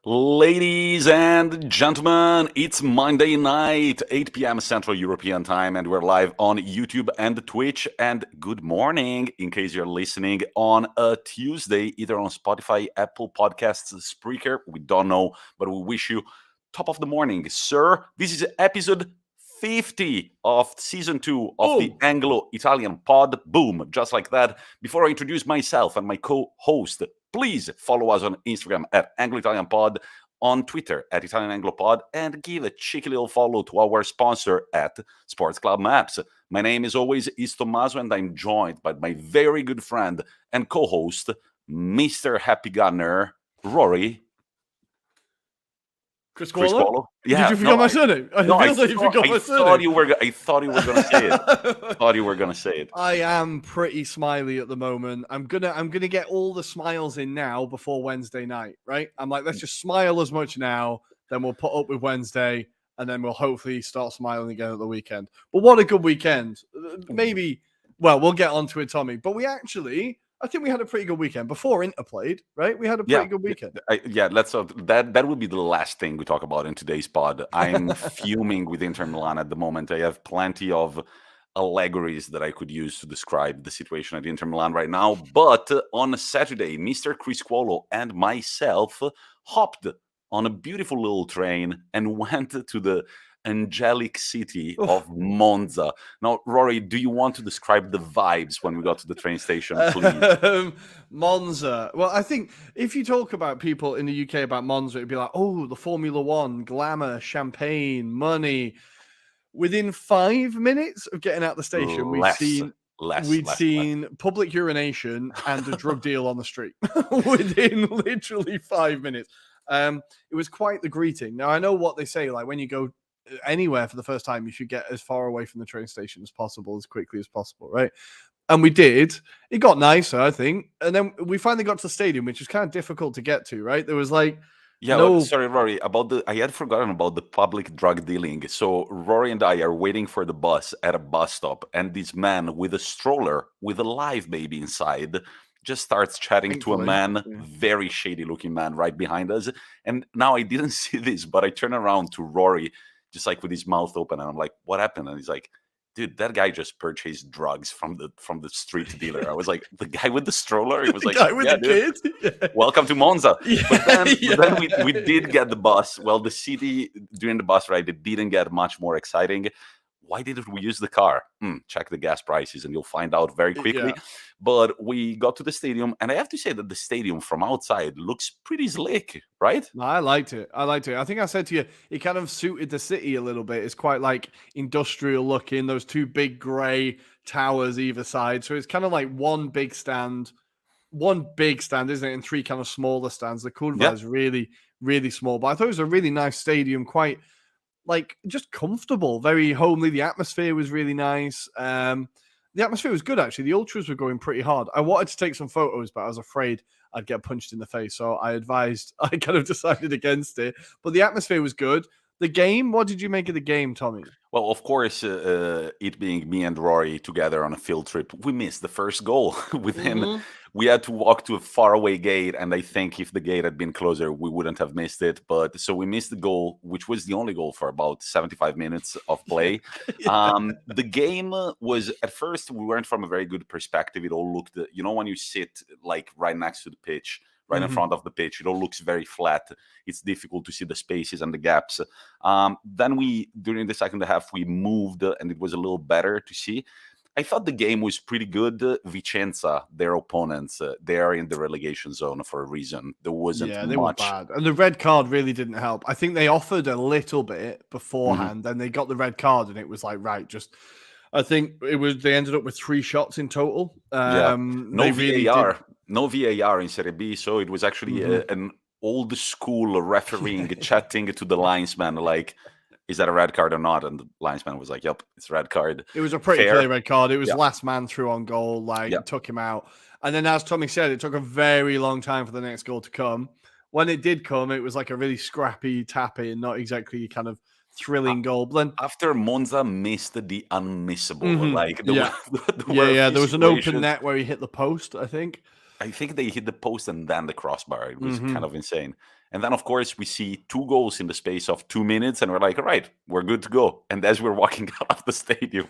Ladies and gentlemen, it's Monday night, 8 p.m. Central European Time, and we're live on YouTube and Twitch. And good morning, in case you're listening on a Tuesday, either on Spotify, Apple Podcasts, Spreaker. We don't know, but we wish you top of the morning, sir. This is episode 50 of season 2 of the Anglo-Italian pod. Boom, just like that. Before I introduce myself and my co-host, please follow us on Instagram at Anglo-Italian pod, on Twitter at Italian Anglo Pod, and give a cheeky little follow to our sponsor at Sports Club Maps. My name, as always, is Tommaso, and I'm joined by my very good friend and co-host, Mr. Happy Gunner, Rory. Chris Quallo? Yeah, Did you forget my surname? I thought you were going to say it. Thought you were going to say it. I am pretty smiley at the moment. I'm gonna get all the smiles in now before Wednesday night, right? I'm like, let's just smile as much now, then we'll put up with Wednesday, and then we'll hopefully start smiling again at the weekend. But what a good weekend! Maybe, well, we'll get onto it, Tommy. But I think we had a pretty good weekend before Inter played, right? We had a pretty good weekend. Let's that would be the last thing we talk about in today's pod. I'm fuming with Inter Milan at the moment. I have plenty of allegories that I could use to describe the situation at Inter Milan right now. But on Saturday, Mr. Chris Quallo and myself hopped on a beautiful little train and went to the angelic city of Monza. Now, Rory, do you want to describe the vibes when we got to the train station, please? Monza. Well, I think if you talk about people in the UK about Monza, it'd be like, oh, the Formula One, glamour, champagne, money. Within 5 minutes of getting out the station, we'd seen public urination and a drug deal on the street within literally 5 minutes. It was quite the greeting. Now, I know what they say, like when you go anywhere for the first time, you should get as far away from the train station as possible, as quickly as possible, right? And we did. It got nicer, I think. And then we finally got to the stadium, which was kind of difficult to get to, right? There was like... Sorry, Rory, I had forgotten about the public drug dealing. So Rory and I are waiting for the bus at a bus stop, and this man with a stroller with a live baby inside just starts chatting to a man, very shady looking man right behind us. And now I didn't see this, but I turn around to Rory, just like with his mouth open, and I'm like, what happened? And he's like, dude, that guy just purchased drugs from the street dealer. I was like, the guy with the stroller? He was like, guy with the kid? Yeah. Welcome to Monza. Yeah, but then we did get the bus. Well, the city during the bus ride, it didn't get much more exciting. Why didn't we use the car? Check the gas prices and you'll find out very quickly. Yeah. But we got to the stadium, and I have to say that the stadium from outside looks pretty slick, right? I liked it. I think I said to you, it kind of suited the city a little bit. It's quite like industrial looking, those two big grey towers either side. So it's kind of like one big stand, isn't it? And three kind of smaller stands. The Curva is really, really small. But I thought it was a really nice stadium, quite like just comfortable, very homely. The atmosphere was really nice. The atmosphere was good, actually. The ultras were going pretty hard. I wanted to take some photos, but I was afraid I'd get punched in the face. So I kind of decided against it. But the atmosphere was good. The game, what did you make of the game, Tommy? Well, of course, it being me and Rory together on a field trip, we missed the first goal with him. We had to walk to a faraway gate, and I think if the gate had been closer, we wouldn't have missed it. But so we missed the goal, which was the only goal for about 75 minutes of play. The game was, at first, we weren't from a very good perspective. It all looked, when you sit like right next to the pitch, right in front of the pitch, it all looks very flat. It's difficult to see the spaces and the gaps. Then during the second half, we moved, and it was a little better to see. I thought the game was pretty good. Vicenza, their opponents, they are in the relegation zone for a reason. There wasn't much. They were bad. And the red card really didn't help. I think they offered a little bit beforehand, and they got the red card, and it was like, right, just... I think they ended up with 3 shots in total. No VAR. No VAR in Serie B, so it was actually an old school refereeing, chatting to the linesman, like, is that a red card or not? And the linesman was like, yep, it's a red card. It was a pretty clear red card. It was last man through on goal, took him out. And then, as Tommy said, it took a very long time for the next goal to come. When it did come, it was like a really scrappy tap-in, not exactly kind of thrilling goal. Then after Monza missed the unmissable, there was an open net where he hit the post, I think. I think they hit the post and then the crossbar. It was Mm-hmm. kind of insane. And then, of course, we see 2 goals in the space of 2 minutes, and we're like, all right, we're good to go. And as we're walking out of the stadium,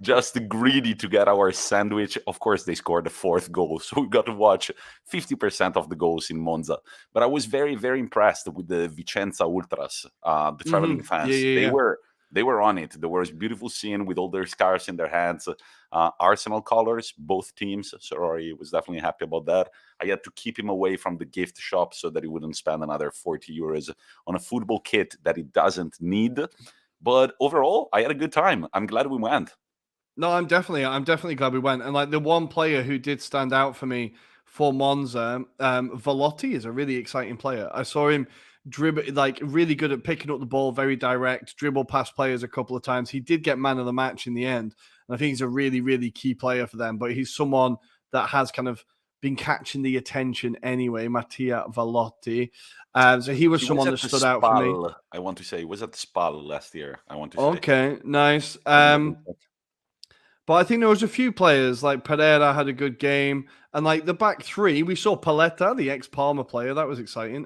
just greedy to get our sandwich, of course, they scored the 4th goal. So we got to watch 50% of the goals in Monza. But I was very, very impressed with the Vicenza Ultras, the traveling fans. Yeah. They were on it. There was a beautiful scene with all their scarves in their hands, Arsenal colors, both teams. So Rory was definitely happy about that. I had to keep him away from the gift shop so that he wouldn't spend another 40 euros on a football kit that he doesn't need. But overall, I had a good time. I'm glad we went. No, I'm definitely glad we went. And like the one player who did stand out for me for Monza, Velotti is a really exciting player. I saw him dribble, like really good at picking up the ball, very direct, dribble past players a couple of times. He did get man of the match in the end. And I think he's a really, really key player for them. But he's someone that has kind of been catching the attention anyway, Mattia Velotti. So he was someone that stood out for me. I want to say, he was at Spal last year. I want to say. Okay, nice. But I think there was a few players like Pereira had a good game, and like the back three, we saw Paletta, the ex-Parma player, that was exciting.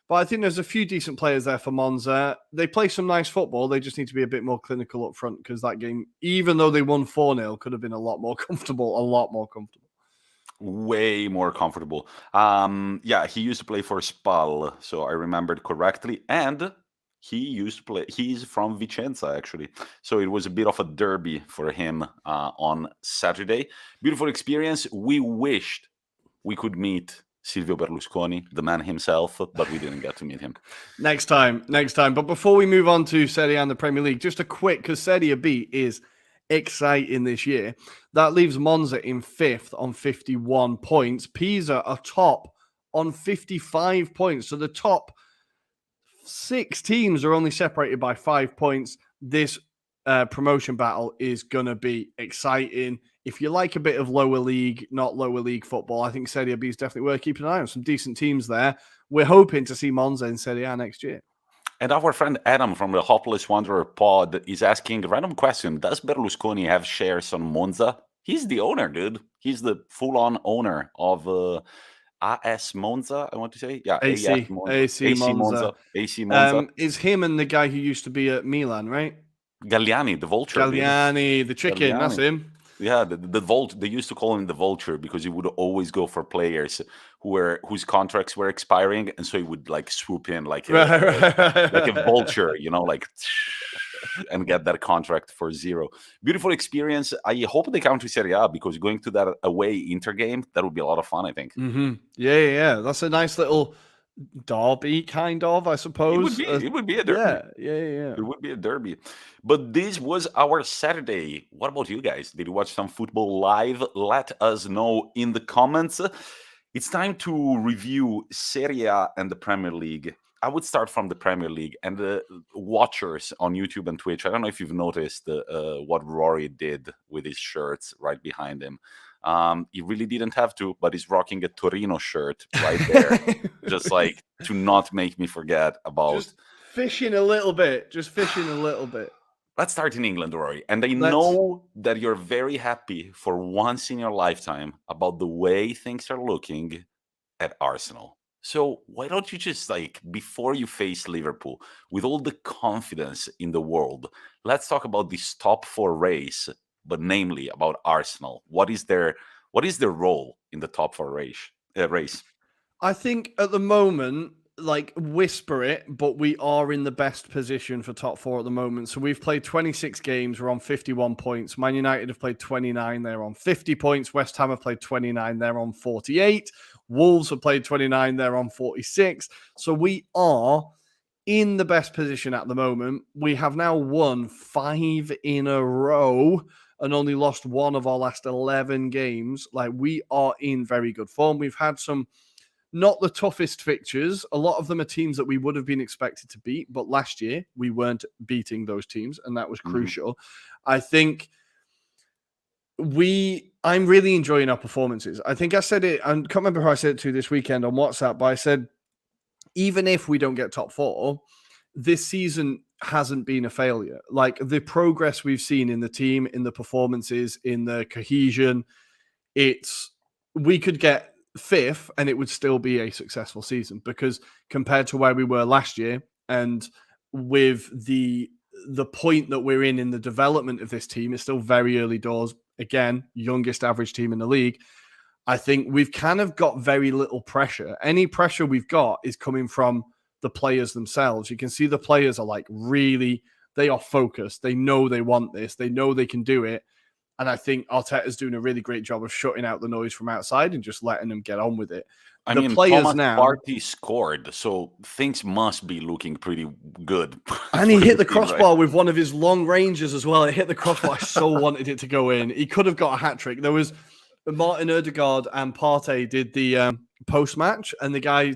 But I think there's a few decent players there for Monza. They play some nice football. They just need to be a bit more clinical up front because that game, even though they won 4-0, could have been a lot more comfortable. Way more comfortable. Yeah, he used to play for Spal, so I remembered correctly. And he used to play, he's from Vicenza, actually. So it was a bit of a derby for him on Saturday. Beautiful experience. We wished we could meet Silvio Berlusconi, the man himself, but we didn't get to meet him. Next time. But before we move on to Serie A and the Premier League, just a quick, because Serie B is exciting this year. That leaves Monza in 5th on 51 points. Pisa are top on 55 points. So the top 6 teams are only separated by 5 points. This promotion battle is going to be exciting. If you like a bit of lower league, not lower league football, I think Serie B is definitely worth keeping an eye on. Some decent teams there. We're hoping to see Monza in Serie A next year. And our friend Adam from the Hopeless Wanderer pod is asking a random question. Does Berlusconi have shares on Monza? He's the owner, dude. He's the full-on owner of AS Monza, I want to say. Yeah, AC Monza. AC Monza. It's him and the guy who used to be at Milan, right? Galliani, the vulture. Galliani, the chicken, Galliani. That's him. Yeah, the vulture. They used to call him the vulture because he would always go for players whose contracts were expiring, and so he would like swoop in like a vulture, and get that contract for 0. Beautiful experience. I hope they come to Serie A because going to that away Inter game, that would be a lot of fun, I think. Mm-hmm. Yeah. That's a nice little derby, kind of, I suppose. It would be a derby. Yeah. It would be a derby. But this was our Saturday. What about you guys? Did you watch some football live? Let us know in the comments. It's time to review Serie A and the Premier League. I would start from the Premier League and the watchers on YouTube and Twitch. I don't know if you've noticed what Rory did with his shirts right behind him. He really didn't have to, but he's rocking a Torino shirt right there, just like to not make me forget about. Just fishing a little bit. Let's start in England, Rory. And I know that you're very happy for once in your lifetime about the way things are looking at Arsenal. So why don't you just, before you face Liverpool, with all the confidence in the world, let's talk about this top 4 race, but namely about Arsenal. What is their role in the top 4 race? I think at the moment, whisper it, but we are in the best position for top 4 at the moment. So we've played 26 games. We're on 51 points. Man United have played 29. They're on 50 points. West Ham have played 29. They're on 48. Wolves have played 29. They're on 46. So we are in the best position at the moment. We have now won 5 in a row and only lost 1 of our last 11 games. We are in very good form. We've had some not the toughest fixtures. A lot of them are teams that we would have been expected to beat, but last year we weren't beating those teams, and that was crucial. I think I'm really enjoying our performances. I think I said it, I can't remember who I said it to this weekend on WhatsApp, but I said, even if we don't get top 4, this season hasn't been a failure. The progress we've seen in the team, in the performances, in the cohesion, we could get 5th and it would still be a successful season, because compared to where we were last year, and with the point that we're in the development of this team, it's still very early doors. Again, youngest average team in the league. I think we've kind of got very little pressure. Any pressure we've got is coming from the players themselves. You can see the players are like really, they are focused. They know they want this. They know they can do it. And I think Arteta's doing a really great job of shutting out the noise from outside and just letting them get on with it. I The mean, players Thomas now, Partey scored, so things must be looking pretty good. and he for hit the the team, crossbar right? with one of his long ranges as well. It hit the crossbar. I so wanted it to go in. He could have got a hat trick. There was Martin Ødegaard and Partey did the post match, and the guy, I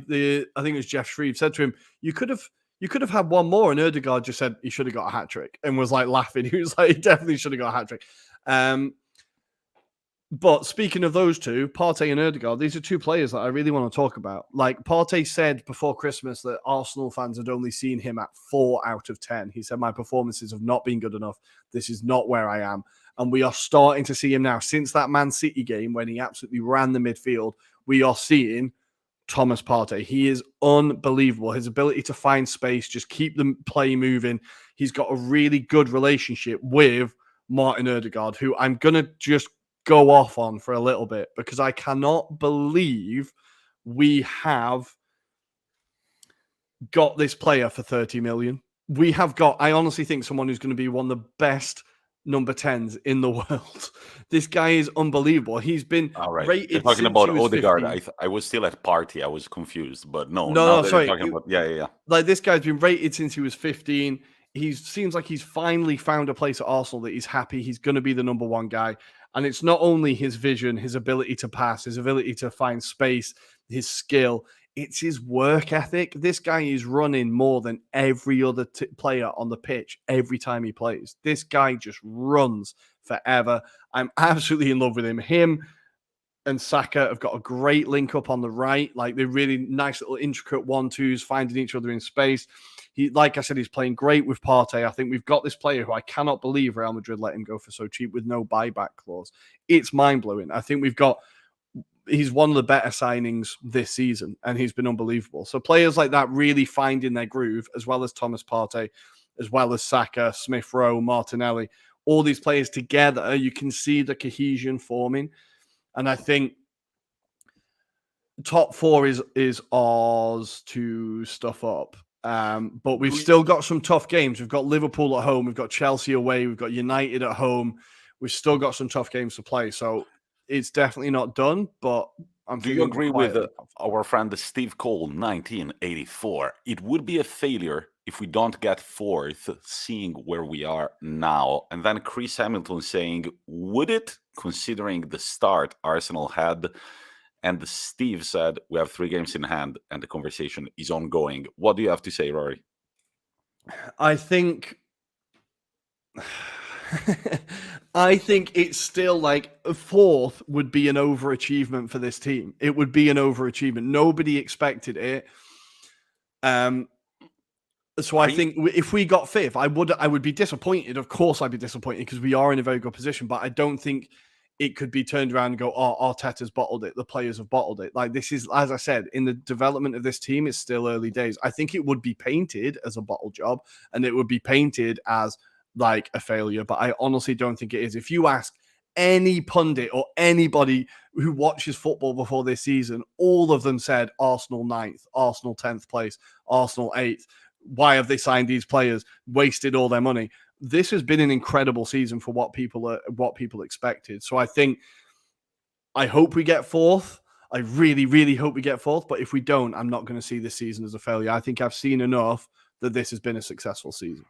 think it was Jeff Shreve, said to him, "You could have had one more." And Ødegaard just said he should have got a hat trick, and was like laughing. He was like, he definitely should have got a hat trick. But speaking of those two, Partey and Ødegaard, these are two players that I really want to talk about. Like, Partey said before Christmas that Arsenal fans had only seen him at 4 out of 10. He said, my performances have not been good enough. This is not where I am. And we are starting to see him now. Since that Man City game when he absolutely ran the midfield, we are seeing Thomas Partey. He is unbelievable. His ability to find space, just keep the play moving. He's got a really good relationship with Martin Ødegaard, who I'm going to just go off on for a little bit, because I cannot believe we have got this player for 30 million. We have got, I honestly think, someone who's going to be one of the best number 10s in the world. This guy is unbelievable. He's been rated. You're talking about Ødegaard. 15. I was still at Partey. I was confused, but no, sorry. Yeah. Like, this guy's been rated since he was 15. He seems like he's finally found a place at Arsenal that he's happy. He's going to be the number one guy. And it's not only his vision, his ability to pass, his ability to find space, his skill. It's his work ethic. This guy is running more than every other player on the pitch every time he plays. This guy just runs forever. I'm absolutely in love with him. Him and Saka have got a great link up on the right. Like, they're really nice little intricate 1-2s, finding each other in space. He, like I said, he's playing great with Partey. I think we've got this player who I cannot believe Real Madrid let him go for so cheap with no buyback clause. It's mind-blowing. I think he's one of the better signings this season, and he's been unbelievable. So players like that really finding their groove, as well as Thomas Partey, as well as Saka, Smith Rowe, Martinelli, all these players together, you can see the cohesion forming. And I think top 4 is ours to stuff up. But we've still got some tough games. We've got Liverpool at home. We've got Chelsea away. We've got United at home. We've still got some tough games to play. So it's definitely not done, but do you agree with our friend Steve Cole, 1984? It would be a failure if we don't get 4th, seeing where we are now. And then Chris Hamilton saying, would it, considering the start Arsenal had? And Steve said, we have 3 games in hand and the conversation is ongoing. What do you have to say, Rory? I think I think it's still like a 4th would be an overachievement for this team. It would be an overachievement. Nobody expected it. So I think if we got 5th, I would be disappointed. Of course, I'd be disappointed because we are in a very good position. But I don't think it could be turned around and go, oh, Arteta's bottled it. The players have bottled it. Like, this is, as I said, in the development of this team, it's still early days. I think it would be painted as a bottle job, and it would be painted as like a failure. But I honestly don't think it is. If you ask any pundit or anybody who watches football before this season, all of them said Arsenal 9th, Arsenal 10th place, Arsenal 8th. Why have they signed these players? Wasted all their money. This has been an incredible season for what people expected. So I hope we get 4th. I really, really hope we get 4th. But if we don't, I'm not going to see this season as a failure. I think I've seen enough that this has been a successful season.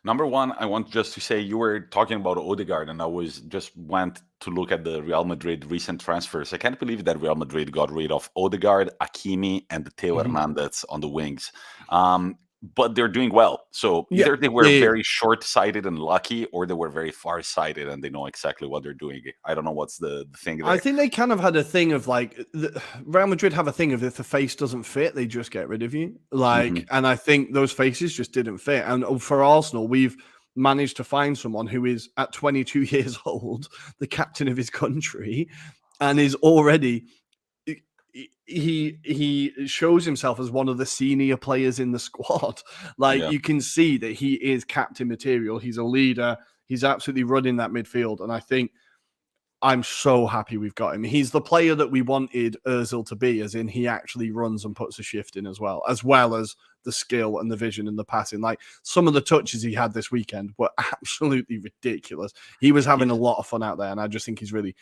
Number one, I want just to say you were talking about Ødegaard, and I went to look at the Real Madrid recent transfers. I can't believe that Real Madrid got rid of Ødegaard, Hakimi, and Theo Hernandez on the wings. But they're doing well. So either they were very short-sighted and lucky, or they were very far-sighted and they know exactly what they're doing. I don't know what's the thing there. I think they kind of had a thing of like, Real Madrid have a thing of if the face doesn't fit, they just get rid of you. Like, and I think those faces just didn't fit. And for Arsenal, we've managed to find someone who is at 22 years old, the captain of his country, and is already he shows himself as one of the senior players in the squad. Like Yeah. you can see that he is captain material. He's a leader. He's absolutely running that midfield, and I think I'm so happy we've got him. He's the player that we wanted Ozil to be, as in he actually runs and puts a shift in as well as the skill and the vision and the passing. Like some of the touches he had this weekend were absolutely ridiculous. He was having a lot of fun out there, and I just think he's really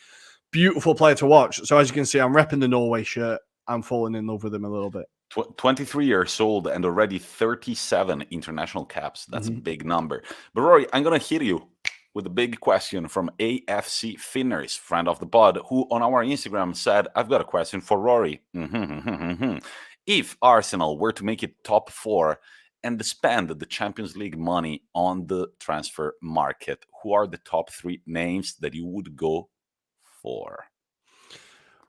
beautiful player to watch. So as you can see, I'm repping the Norway shirt. I'm falling in love with him a little bit. 23 years old and already 37 international caps. That's a big number. But Rory, I'm going to hit you with a big question from AFC Finners, friend of the pod, who on our Instagram said, I've got a question for Rory. If Arsenal were to make it top 4 and spend the Champions League money on the transfer market, who are the top 3 names that you would go for?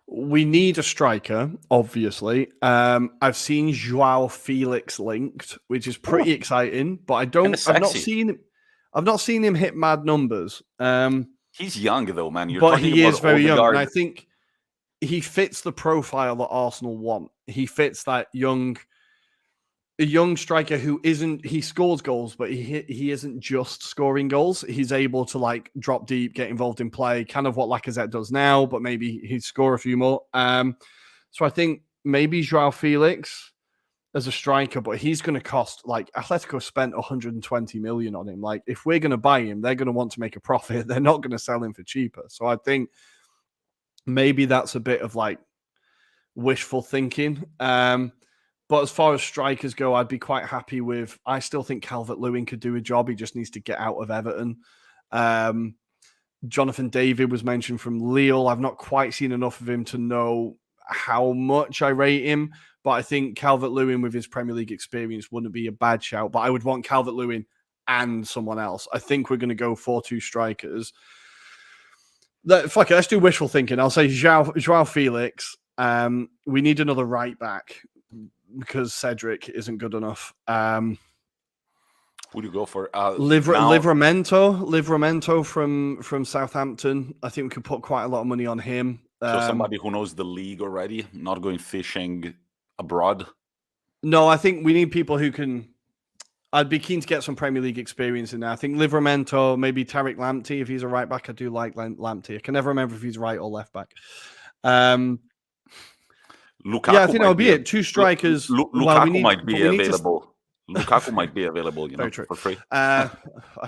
We need a striker, obviously. I've seen Joao Felix linked, which is pretty exciting, but I've not seen him hit mad numbers. He's young though, man. But he is very young, and I think he fits the profile that Arsenal want. He fits that a young striker who he scores goals, but he isn't just scoring goals. He's able to like drop deep, get involved in play, kind of what Lacazette does now, but maybe he'd score a few more. So I think maybe Joao Felix as a striker, but he's going to cost, like, Atletico spent 120 million on him. Like, if we're going to buy him, they're going to want to make a profit. They're not going to sell him for cheaper. So I think maybe that's a bit of like wishful thinking. But as far as strikers go, I'd be quite happy with. I still think Calvert-Lewin could do a job. He just needs to get out of Everton. Jonathan David was mentioned from Lille. I've not quite seen enough of him to know how much I rate him. But I think Calvert-Lewin with his Premier League experience wouldn't be a bad shout. But I would want Calvert-Lewin and someone else. I think we're going to go 4-2 strikers. Fuck it, let's do wishful thinking. I'll say Joao Felix. We need another right back, because Cedric isn't good enough. Who do you go for? Livramento from Southampton. I think we could put quite a lot of money on him. So somebody who knows the league already, not going fishing abroad. No, I think we need people who can. I'd be keen to get some Premier League experience in there. I think Livramento, maybe Tariq Lamptey if he's a right back. I do like Lamptey. I can never remember if he's right or left back. Lukaku, yeah, I think that'll be it. 2 strikers. Lukaku might be available. Lukaku might be available, for free. I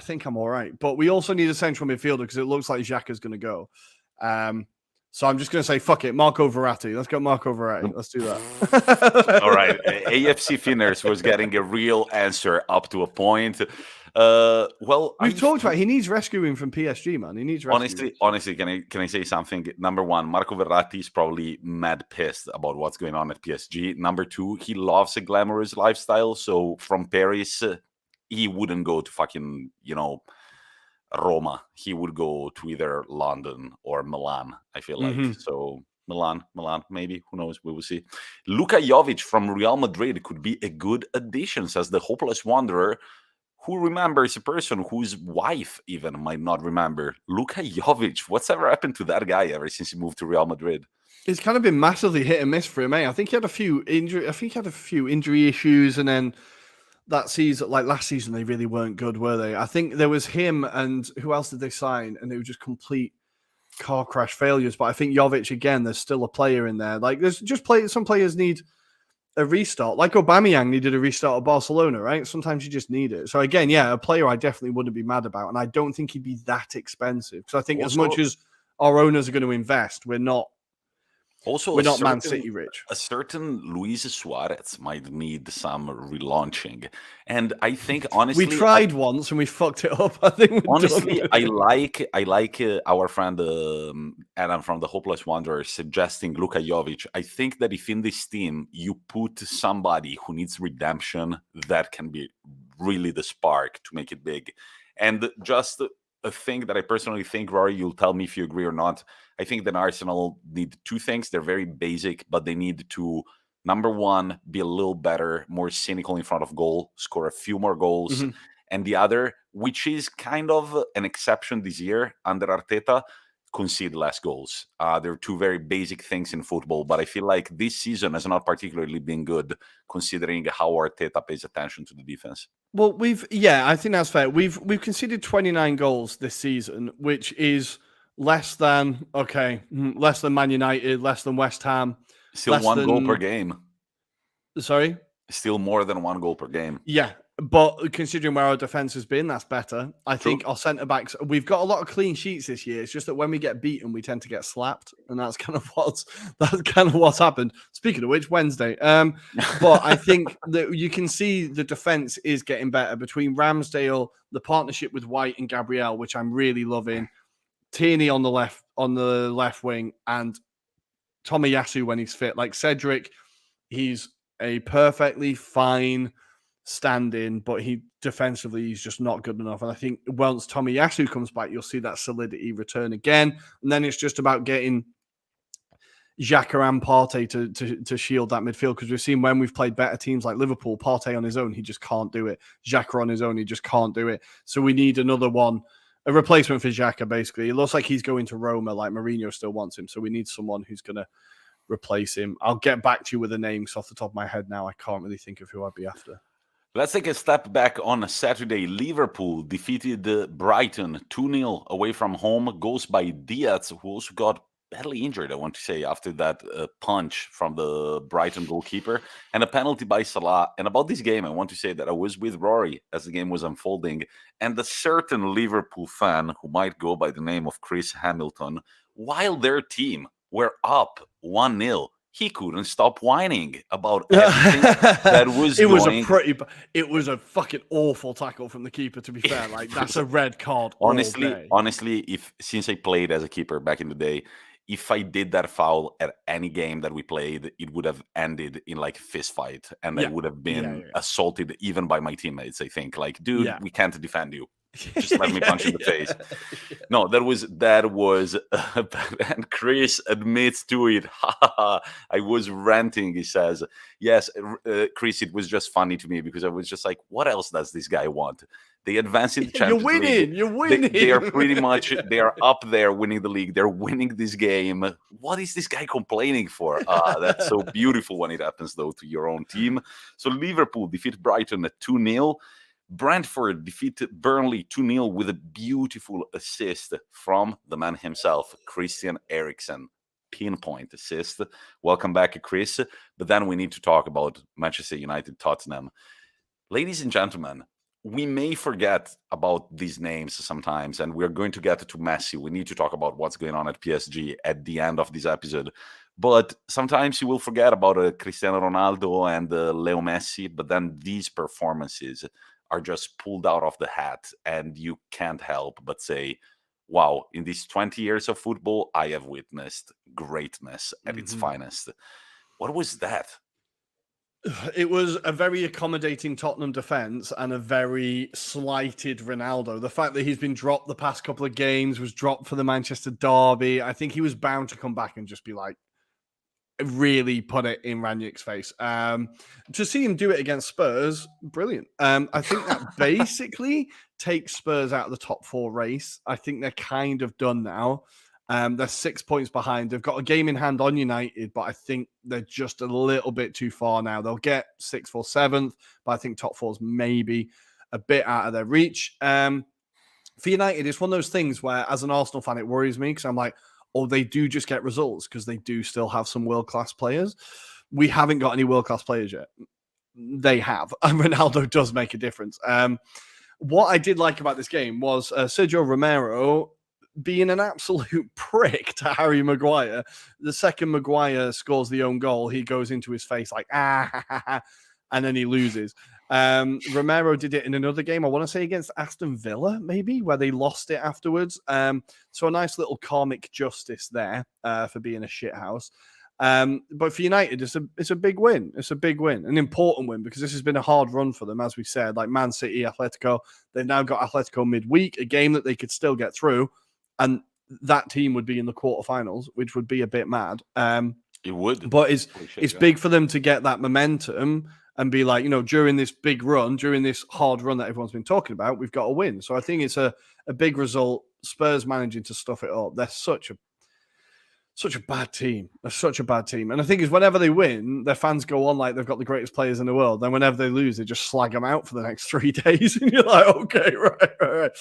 think I'm all right. But we also need a central midfielder because it looks like Xhaka's going to go. So I'm just going to say, fuck it, Marco Verratti. Let's go Marco Verratti. Let's do that. All right. AFC Finners was getting a real answer up to a point. We've talked about he needs rescuing from PSG, man. He needs rescuing. Honestly, can I say something? Number 1, Marco Verratti is probably mad pissed about what's going on at PSG. Number 2, he loves a glamorous lifestyle. So from Paris, he wouldn't go to fucking, Roma. He would go to either London or Milan, I feel like. So Milan, maybe. Who knows? We will see. Luka Jovic from Real Madrid could be a good addition, says the hopeless wanderer, who remembers a person whose wife even might not remember. Luka Jovic. What's ever happened to that guy ever since he moved to Real Madrid? It's kind of been massively hit and miss for him, I think he had a few injury issues, and then that season, like last season, they really weren't good, were they? I think there was him and who else did they sign? And it was just complete car crash failures. But I think Jovic, again, there's still a player in there. Like there's just some players need a restart. Like Aubameyang needed a restart at Barcelona, right? Sometimes you just need it. So again, yeah, a player I definitely wouldn't be mad about. And I don't think he'd be that expensive. Because I think as much as our owners are going to invest, we're not Man City rich. A certain Luis Suarez might need some relaunching, and I think honestly, we tried once and we fucked it up. I think honestly, I like our friend Adam from the Hopeless Wanderer suggesting Luka Jovic. I think that if in this team you put somebody who needs redemption, that can be really the spark to make it big. And just a thing that I personally think, Rory, you'll tell me if you agree or not. I think that Arsenal need 2 things. They're very basic, but they need to, number 1, be a little better, more cynical in front of goal, score a few more goals. And the other, which is kind of an exception this year under Arteta, concede less goals. They're two very basic things in football, but I feel like this season has not particularly been good considering how Arteta pays attention to the defense. Well, I think that's fair. We've conceded 29 goals this season, which is less than Man United, less than West Ham. Still one goal per game. Sorry? Still more than 1 goal per game. Yeah, but considering where our defense has been, that's better. I think our centre backs, we've got a lot of clean sheets this year. It's just that when we get beaten, we tend to get slapped, and that's kind of what's happened. Speaking of which, Wednesday. But I think that you can see the defense is getting better between Ramsdale, the partnership with White and Gabriel, which I'm really loving. Tierney on the left wing, and Tomiyasu when he's fit. Like Cedric, he's a perfectly fine stand-in, but defensively he's just not good enough. And I think once Tomiyasu comes back, you'll see that solidity return again. And then it's just about getting Xhaka and Partey to shield that midfield, because we've seen when we've played better teams like Liverpool, Partey on his own, he just can't do it. Xhaka on his own, he just can't do it. So we need another one, a replacement for Xhaka, basically. It looks like he's going to Roma, like Mourinho still wants him. So we need someone who's going to replace him. I'll get back to you with the names off the top of my head now. I can't really think of who I'd be after. Let's take a step back on Saturday. Liverpool defeated Brighton 2-0 away from home. Goals by Diaz, who also got badly injured, I want to say, after that punch from the Brighton goalkeeper, and a penalty by Salah. And about this game, I want to say that I was with Rory as the game was unfolding, and a certain Liverpool fan who might go by the name of Chris Hamilton, while their team were up 1-0, he couldn't stop whining about everything that was It was a fucking awful tackle from the keeper, to be fair. Like, that's a red card. Honestly, since I played as a keeper back in the day, if I did that foul at any game that we played, it would have ended in like fist fight, and I would have been assaulted even by my teammates. I think, like, dude, we can't defend you. Just let me punch in the face. No, that was and Chris admits to it. I was ranting. He says, yes, Chris, it was just funny to me because I was just like, what else does this guy want? They advance in the Champions League. You're winning. They are pretty much, they are up there winning the league. They're winning this game. What is this guy complaining for? That's so beautiful when it happens, though, to your own team. So Liverpool defeat Brighton at 2-0. Brentford defeated Burnley 2-0 with a beautiful assist from the man himself, Christian Eriksen. Pinpoint assist. Welcome back, Chris. But then we need to talk about Manchester United, Tottenham. Ladies and gentlemen, we may forget about these names sometimes, and we're going to get to Messi. We need to talk about what's going on at PSG at the end of this episode. But sometimes you will forget about Cristiano Ronaldo and Leo Messi, but then these performances are just pulled out of the hat, and you can't help but say, wow, in these 20 years of football, I have witnessed greatness at its finest. What was that? It was a very accommodating Tottenham defense and a very slighted Ronaldo. The fact that he's been dropped the past couple of games, was dropped for the Manchester derby, I think he was bound to come back and just be like, really put it in Ranić's face. To see him do it against Spurs, brilliant. I think that basically takes Spurs out of the top 4 race. I think they're kind of done now. They're 6 points behind. They've got a game in hand on United, but I think they're just a little bit too far now. They'll get 6th or 7th, but I think top 4's maybe a bit out of their reach. For United, it's one of those things where, as an Arsenal fan, it worries me because I'm like, oh, they do just get results because they do still have some world-class players. We haven't got any world-class players yet. They have, and Ronaldo does make a difference. What I did like about this game was Sergio Romero being an absolute prick to Harry Maguire. The second Maguire scores the own goal, he goes into his face like, and then he loses. Romero did it in another game, I want to say against Aston Villa, maybe, where they lost it afterwards. So a nice little karmic justice there for being a shithouse. But for United, it's a big win. It's a big win, an important win, because this has been a hard run for them, as we said, like Man City, Atletico. They've now got Atletico midweek, a game that they could still get through, and that team would be in the quarterfinals, which would be a bit mad. It would. But it's big for them to get that momentum and be like, during this big run, during this hard run that everyone's been talking about, we've got to win. So I think it's a big result. Spurs managing to stuff it up. They're such a bad team. They're such a bad team. And the thing is, whenever they win, their fans go on like they've got the greatest players in the world. Then whenever they lose, they just slag them out for the next 3 days. And you're like, okay, right.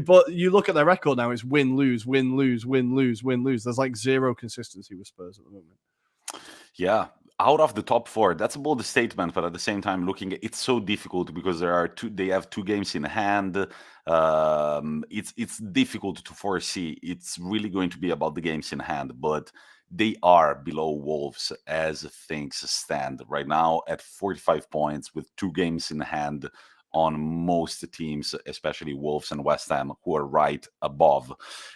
But you look at their record now, it's win, lose, win, lose, win, lose, win, lose. There's like zero consistency with Spurs at the moment. Yeah, out of the top 4, that's a bold statement, but at the same time, looking at it's so difficult because they have 2 games in hand. It's difficult to foresee. It's really going to be about the games in hand, but they are below Wolves as things stand right now at 45 points with 2 games in hand on most teams, especially Wolves and West Ham, who are right above.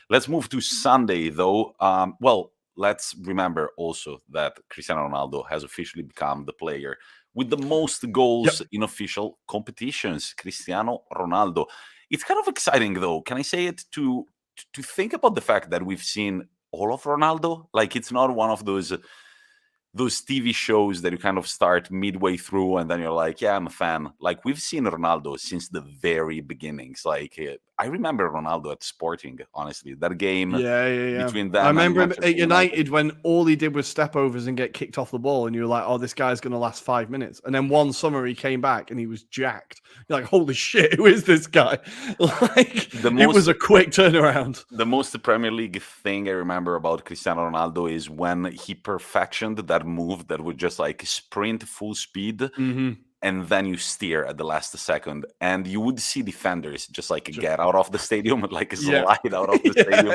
Let's move to Sunday, though. Let's remember also that Cristiano Ronaldo has officially become the player with the most goals in official competitions. Cristiano Ronaldo. It's kind of exciting, though. Can I say it to think about the fact that we've seen all of Ronaldo? Like, it's not one of those TV shows that you kind of start midway through and then you're like, yeah, I'm a fan. Like, we've seen Ronaldo since the very beginnings. Like, I remember Ronaldo at Sporting, honestly. That game between them. I remember him at United when all he did was step overs and get kicked off the ball. And you were like, oh, this guy's going to last 5 minutes. And then one summer he came back and he was jacked. You're like, holy shit, who is this guy? Like, it was a quick turnaround. The most Premier League thing I remember about Cristiano Ronaldo is when he perfectioned that move that would just like sprint full speed and then you steer at the last second and you would see defenders just like get out of the stadium and like slide out of the stadium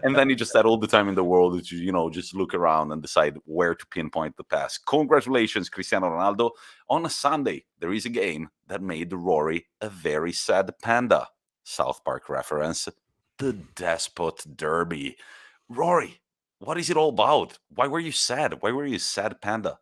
and then you just had all the time in the world to just look around and decide where to pinpoint the pass. Congratulations, Cristiano Ronaldo. On a Sunday there is a game that made Rory a very sad panda. South Park reference. The Despot Derby. Rory, what is it all about? Why were you sad? Why were you sad, panda?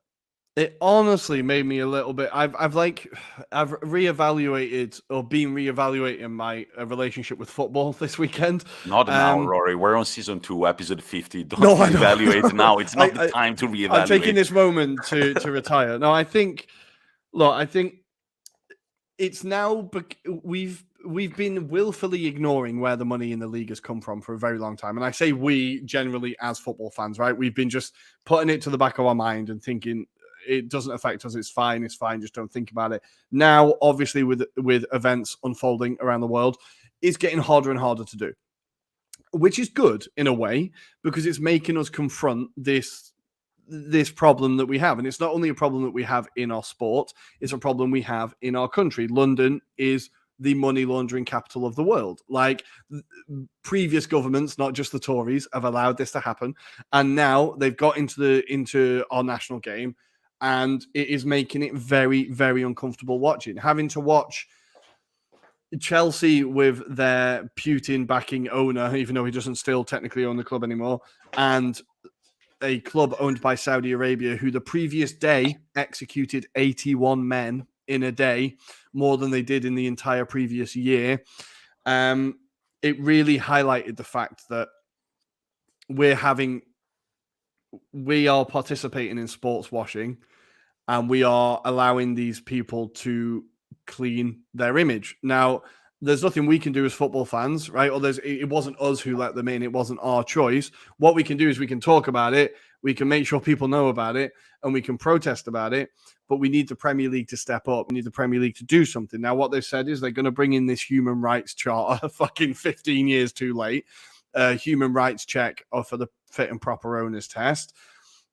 It honestly made me a little bit. I've reevaluated or been reevaluating my relationship with football this weekend. Not now, Rory. We're on season 2, episode 50. Don't reevaluate now. It's not the time to reevaluate. I'm taking this moment to retire. No, I think it's now we've been willfully ignoring where the money in the league has come from for a very long time. And I say we generally as football fans, right? We've been just putting it to the back of our mind and thinking it doesn't affect us. It's fine. Just don't think about it. Now, obviously, with events unfolding around the world, it's getting harder and harder to do, which is good in a way because it's making us confront this problem that we have. And it's not only a problem that we have in our sport, it's a problem we have in our country. London is the money laundering capital of the world. Like, previous governments, not just the Tories, have allowed this to happen. And now they've got into our national game, and it is making it very, very uncomfortable watching. Having to watch Chelsea with their Putin backing owner, even though he doesn't still technically own the club anymore, and a club owned by Saudi Arabia, who the previous day executed 81 men in a day, more than they did in the entire previous year. It really highlighted the fact that we are participating in sports washing, and we are allowing these people to clean their image. Now, there's nothing we can do as football fans, right? Or it wasn't us who let them in. It wasn't our choice. What we can do is we can talk about it. We can make sure people know about it, and we can protest about it. But we need the Premier League to step up. We need the Premier League to do something. Now, what they've said is they're going to bring in this human rights charter, fucking 15 years too late, human rights check for the fit and proper owners test.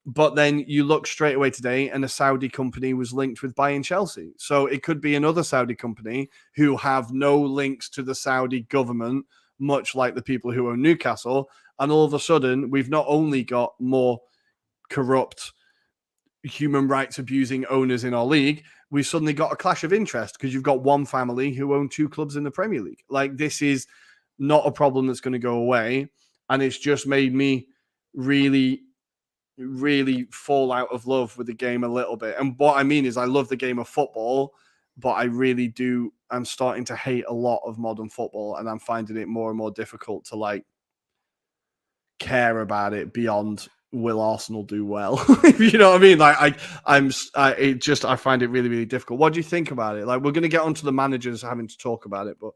But then you look straight away today and a Saudi company was linked with buying Chelsea. So it could be another Saudi company who have no links to the Saudi government, much like the people who own Newcastle. And all of a sudden, we've not only got more corrupt, human rights abusing owners in our league, we've suddenly got a clash of interest because you've got one family who own 2 clubs in the Premier League. Like, this is not a problem that's going to go away. And it's just made me really fall out of love with the game a little bit. And what I mean is I love the game of football, but I'm starting to hate a lot of modern football, and I'm finding it more and more difficult to like care about it beyond will Arsenal do well? You know what I mean? Like I find it really, really difficult. What do you think about it? Like, we're going to get onto the managers having to talk about it, but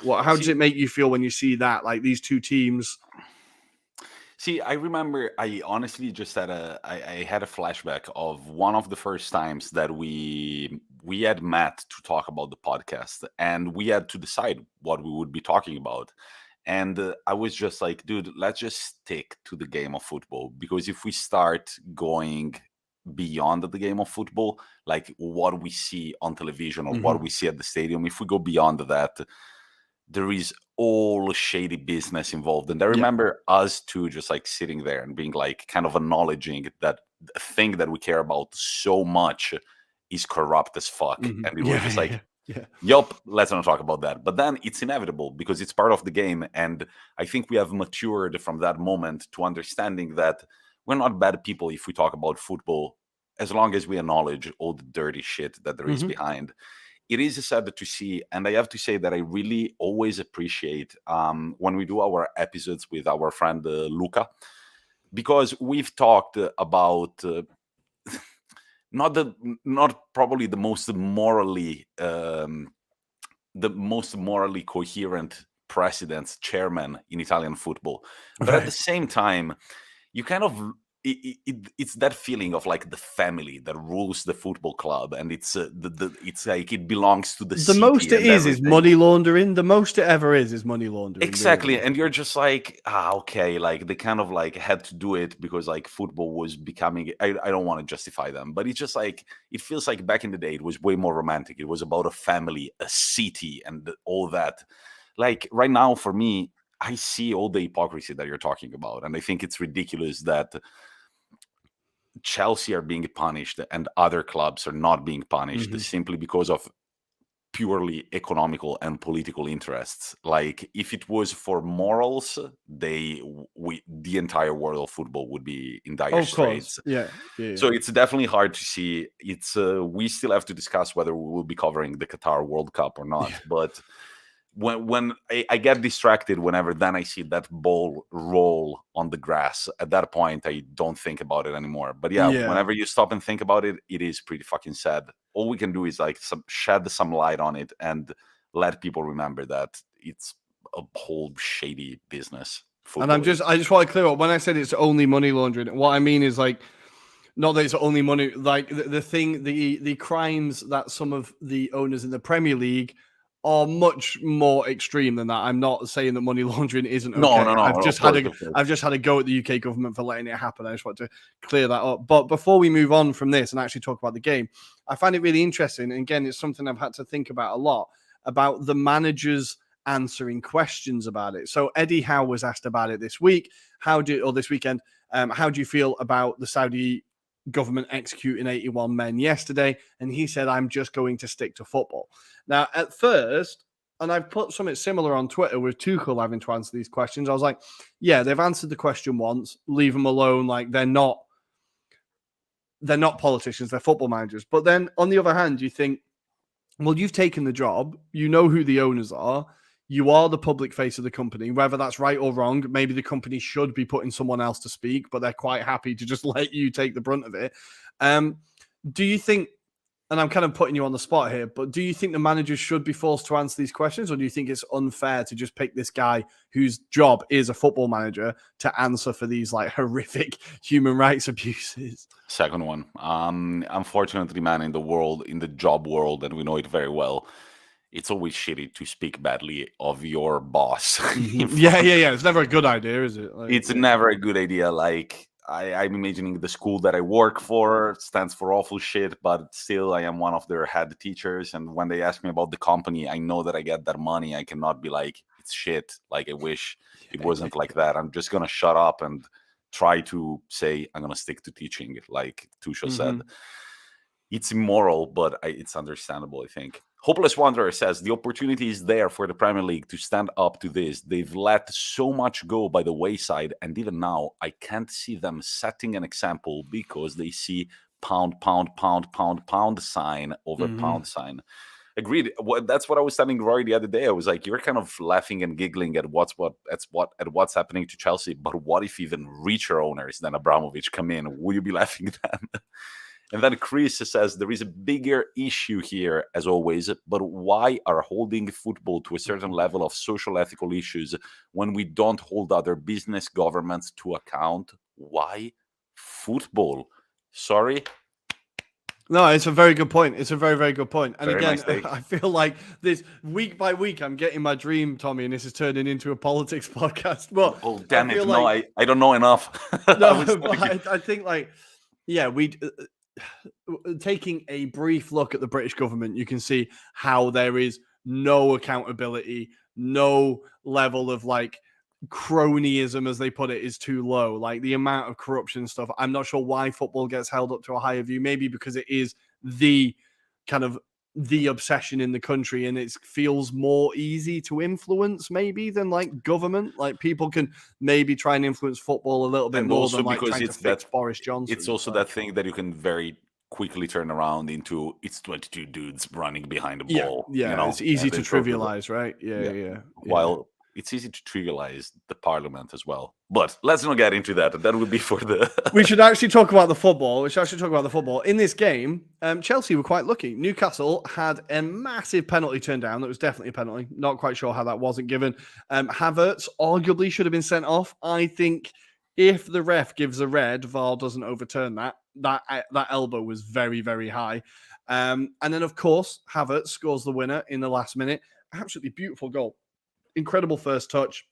How does it make you feel when you see that, like these two teams? See, I remember I honestly just I had a flashback of one of the first times that we had met to talk about the podcast, and we had to decide what we would be talking about. And I was just like, dude, let's just stick to the game of football, because if we start going beyond the game of football, like what we see on television or what Mhm. we see at the stadium, if we go beyond that, there is all shady business involved. And I Yeah. remember us two just like sitting there and being like kind of acknowledging that the thing that we care about so much is corrupt as fuck. Mhm. And we were Yeah, just yeah, like, yeah, yeah. yup, let's not talk about that. But then it's inevitable because it's part of the game. And I think we have matured from that moment to understanding that we're not bad people if we talk about football, as long as we acknowledge all the dirty shit that there is Mhm. behind. It is sad to see, and I have to say that I really always appreciate when we do our episodes with our friend Luca, because we've talked about not the not probably the most morally coherent presidents, chairman in Italian football, but at the Right. same time, you kind of it's that feeling of like the family that rules the football club, and it's it's like it belongs to the The most city it and is everything. money laundering. The most it ever is money laundering, Exactly, really. and you're just like, okay, like they kind of like had to do it because like football was becoming. I don't want to justify them, but it's just like it feels like back in the day it was way more romantic. It was about a family, a city, and all that. Like right now, for me, I see all the hypocrisy that you're talking about, and I think it's ridiculous that Chelsea are being punished and other clubs are not being punished Mhm. simply because of purely economical and political interests. Like if it was for morals, the entire world of football would be in dire Of course. straits. Yeah. Yeah, yeah. So it's definitely hard to see. It's we still have to discuss whether we will be covering the Qatar World Cup or not. Yeah. But when I get distracted whenever then I see that ball roll on the grass, at that point I don't think about it anymore. But yeah, Yeah. whenever you stop and think about it, it is pretty fucking sad. All we can do is like shed some light on it and let people remember that it's a whole shady business. And Football is. I just want to clear up when I said it's only money laundering, what I mean is like not that it's only money, like the crimes that some of the owners in the Premier League are much more extreme than that. I'm not saying that money laundering isn't No, okay. no, no. Of course, of course. I've just had a go at the UK government for letting it happen. I just want to clear that up. But before we move on from this and actually talk about the game, I find it really interesting. And again, it's something I've had to think about a lot about the managers answering questions about it. So Eddie Howe was asked about it this week. This weekend? How do you feel about the Saudi government executing 81 men yesterday? And he said, I'm just going to stick to football. Now, at first, and I've put something similar on Twitter with Tuchel having to answer these questions, I was like, yeah, they've answered the question once, leave them alone. Like they're not politicians, they're football managers. But then on the other hand, you think, well, you've taken the job, you know who the owners are, you are the public face of the company, whether that's right or wrong. Maybe the company should be putting someone else to speak, but they're quite happy to just let you take the brunt of it. Do you think, and I'm kind of putting you on the spot here, but do you think the managers should be forced to answer these questions, or do you think it's unfair to just pick this guy whose job is a football manager to answer for these like horrific human rights abuses? Second one. Unfortunately, man, in the job world, and we know it very well, it's always shitty to speak badly of your boss. Mm-hmm. Yeah. It's never a good idea, is it? Like, It's never a good idea. Like I'm imagining the school that I work for stands for awful shit, but still I am one of their head teachers. And when they ask me about the company, I know that I get that money. I cannot be like, it's shit. Like I wish it wasn't like that. I'm just gonna shut up and try to say I'm gonna stick to teaching, like Tusha said. Mm-hmm. It's immoral, but it's understandable, I think. Hopeless Wanderer says the opportunity is there for the Premier League to stand up to this. They've let so much go by the wayside, and even now, I can't see them setting an example because they see pound, pound, pound, pound, pound sign over Mm-hmm. pound sign. Agreed. That's what I was telling Roy the other day. I was like, you're kind of laughing and giggling at what's happening to Chelsea. But what if even richer owners than Abramovich come in? Will you be laughing then? And then Chris says there is a bigger issue here, as always, but why are holding football to a certain level of social ethical issues when we don't hold other business governments to account? Why football? Sorry. No, it's a very good point. It's a very, very good point. And Very again, nice take. I feel like this week by week, I'm getting my dream, Tommy, and this is turning into a politics podcast. But Oh, damn I it. feel No, like, I don't know enough. no, but I think like, yeah, taking a brief look at the British government, you can see how there is no accountability, no level of like cronyism, as they put it, is too low. Like the amount of corruption stuff, I'm not sure why football gets held up to a higher view. Maybe because it is the kind of the obsession in the country, and it feels more easy to influence maybe than like government. Like people can maybe try and influence football a little bit And more also than like because trying to it's fix that Boris Johnson. it's also that thing that you can very quickly turn around into it's 22 dudes running behind a ball. Yeah, you know, it's easy and to then go to the- trivialize, right? Yeah. While it's easy to trivialize the parliament as well. But let's not get into that. That would be for the... We should actually talk about the football. In this game, Chelsea were quite lucky. Newcastle had a massive penalty turned down. That was definitely a penalty. Not quite sure how that wasn't given. Havertz arguably should have been sent off. I think if the ref gives a red, VAR doesn't overturn that. That elbow was very, very high. And then, of course, Havertz scores the winner in the last minute. Absolutely beautiful goal. Incredible first touch.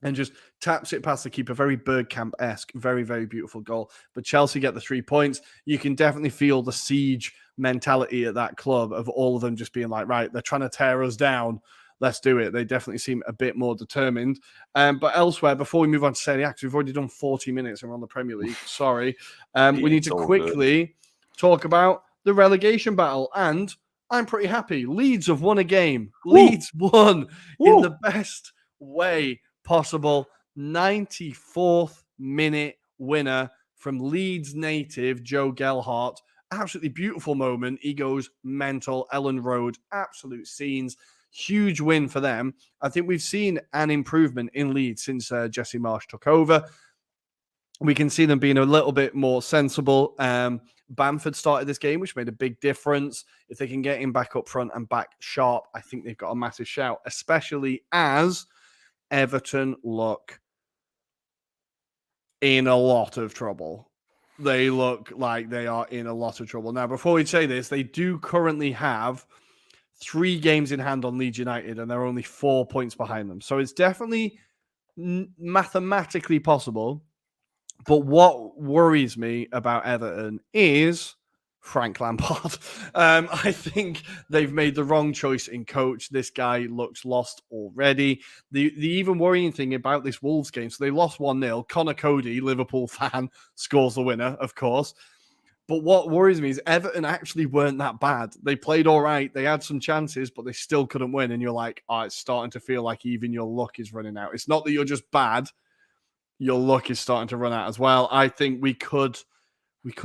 And just taps it past the keeper. Very Bergkamp-esque. Very, very beautiful goal. But Chelsea get the 3 points. You can definitely feel the siege mentality at that club of all of them just being like, right, they're trying to tear us down. Let's do it. They definitely seem a bit more determined. But elsewhere, before we move on to Serie A, because we've already done 40 minutes and we're on the Premier League. Sorry. We need to quickly talk about the relegation battle. And I'm pretty happy. Leeds have won a game. Leeds won in the best way possible. 94th minute winner from Leeds native Joe Gelhardt. Absolutely beautiful moment. He goes mental. Ellen Road, absolute scenes. Huge win for them. I think we've seen an improvement in Leeds since Jesse Marsh took over. We can see them being a little bit more sensible. Bamford started this game, which made a big difference. If they can get him back up front and back sharp, I think they've got a massive shout, especially as Everton look in a lot of trouble. They look like they are in a lot of trouble. Now, before we say this, they do currently have 3 games in hand on Leeds United, and they're only 4 points behind them. So it's definitely mathematically possible. But what worries me about Everton is Frank Lampard. I think they've made the wrong choice in coach. This guy looks lost already. The even worrying thing about this Wolves game, so they lost 1-0. Connor Cody, Liverpool fan, scores the winner, of course. But what worries me is Everton actually weren't that bad. They played all right. They had some chances, but they still couldn't win. And you're like, oh, it's starting to feel like even your luck is running out. It's not that you're just bad. Your luck is starting to run out as well. I think we could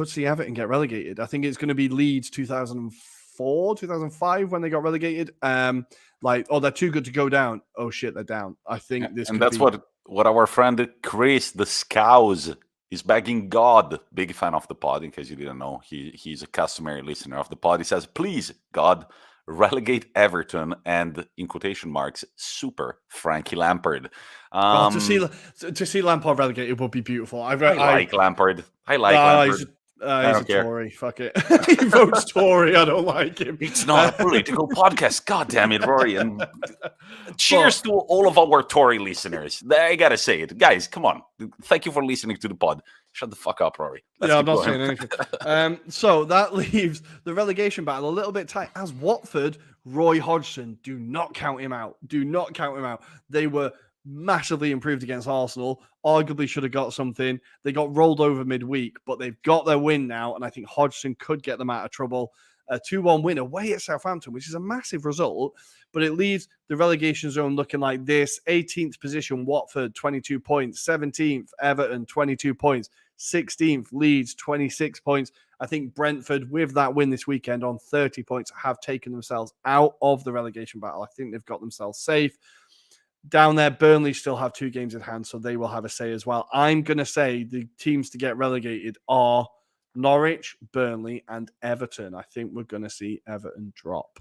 see Everton get relegated. I think it's going to be Leeds 2004, 2005 when they got relegated. They're too good to go down. Oh shit, they're down. I think this. And that's what our friend Chris, the Scouse, is begging God. Big fan of the pod, in case you didn't know. He's a customary listener of the pod. He says, please, God, relegate Everton and, in quotation marks, super Frankie Lampard. To see Lampard relegated would be beautiful. I like Lampard. I like Lampard. He's a Tory. Fuck it. He votes Tory. I don't like him. It's not a political podcast. God damn it, Rory. And cheers to all of our Tory listeners. I gotta say it. Guys, come on. Thank you for listening to the pod. Shut the fuck up, Rory. I'm not saying anything. So that leaves the relegation battle a little bit tight. As Watford, Roy Hodgson, do not count him out. Do not count him out. They were massively improved against Arsenal. Arguably should have got something. They got rolled over midweek, but they've got their win now, and I think Hodgson could get them out of trouble. A 2-1 win away at Southampton, which is a massive result, but it leaves the relegation zone looking like this. 18th position, Watford, 22 points. 17th, Everton, 22 points. 16th, Leeds, 26 points. I think Brentford, with that win this weekend on 30 points, have taken themselves out of the relegation battle. I think they've got themselves safe. Down there, Burnley still have 2 games in hand, so they will have a say as well. I'm going to say the teams to get relegated are Norwich, Burnley, and Everton. I think we're going to see Everton drop.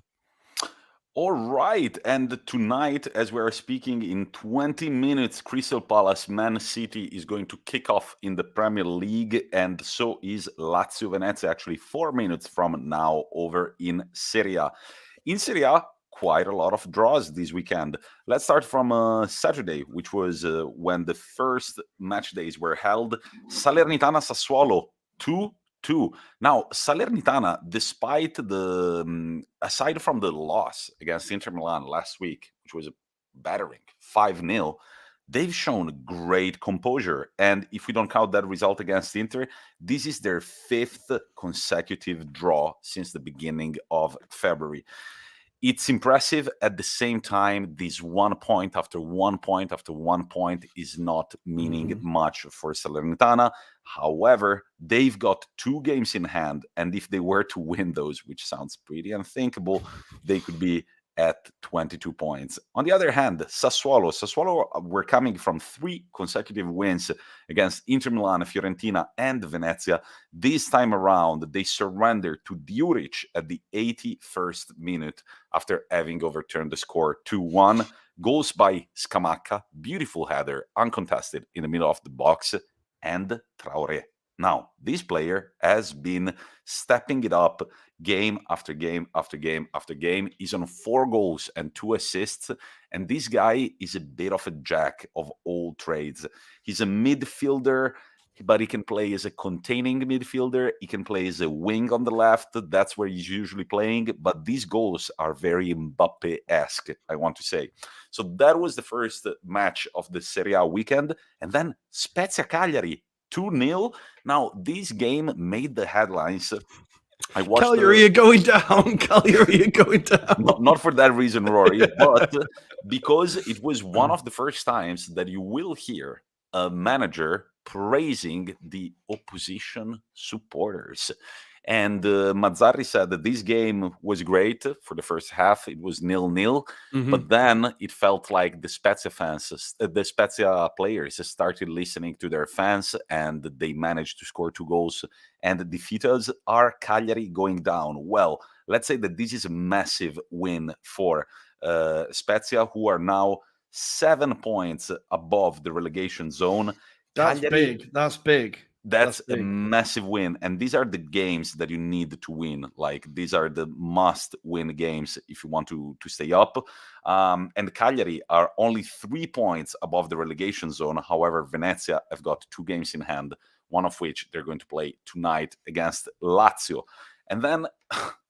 All right. And tonight, as we are speaking, in 20 minutes, Crystal Palace Man City is going to kick off in the Premier League. And so is Lazio Venezia, actually 4 minutes from now over in Serie A. In Serie A, quite a lot of draws this weekend. Let's start from Saturday, which was when the first match days were held. Salernitana Sassuolo 2-2. Now, Salernitana, despite aside from the loss against Inter Milan last week, which was a battering 5-0, they've shown great composure. And if we don't count that result against Inter, this is their 5th consecutive draw since the beginning of February. It's impressive. At the same time, this 1 point after 1 point after 1 point is not meaning much for Salernitana. However, they've got 2 games in hand, and if they were to win those, which sounds pretty unthinkable, they could be at 22 points. On the other hand, Sassuolo were coming from 3 consecutive wins against Inter Milan, Fiorentina, and Venezia. This time around, they surrendered to Diuric at the 81st minute after having overturned the score 2-1. Goals by Scamacca, beautiful header, uncontested in the middle of the box, and Traoré. Now, this player has been stepping it up game after game after game after game. He's on 4 goals and 2 assists. And this guy is a bit of a jack of all trades. He's a midfielder, but he can play as a containing midfielder. He can play as a wing on the left. That's where he's usually playing. But these goals are very Mbappe-esque, I want to say. So that was the first match of the Serie A weekend. And then Spezia Cagliari, 2-0. Now, this game made the headlines. I watched Cagliari are going down. Cagliari are going down. Not for that reason, Rory, but because it was one of the first times that you will hear a manager praising the opposition supporters. And Mazzarri said that this game was great for the first half. It was 0-0, but then it felt like the Spezia players started listening to their fans, and they managed to score 2 goals and defeat us. Are Cagliari going down? Well, let's say that this is a massive win for Spezia, who are now 7 points above the relegation zone. That's Cagliari, big. That's big. That's a massive win. And these are the games that you need to win. Like, these are the must-win games if you want to stay up. And Cagliari are only 3 points above the relegation zone. However, Venezia have got 2 games in hand, one of which they're going to play tonight against Lazio. And then,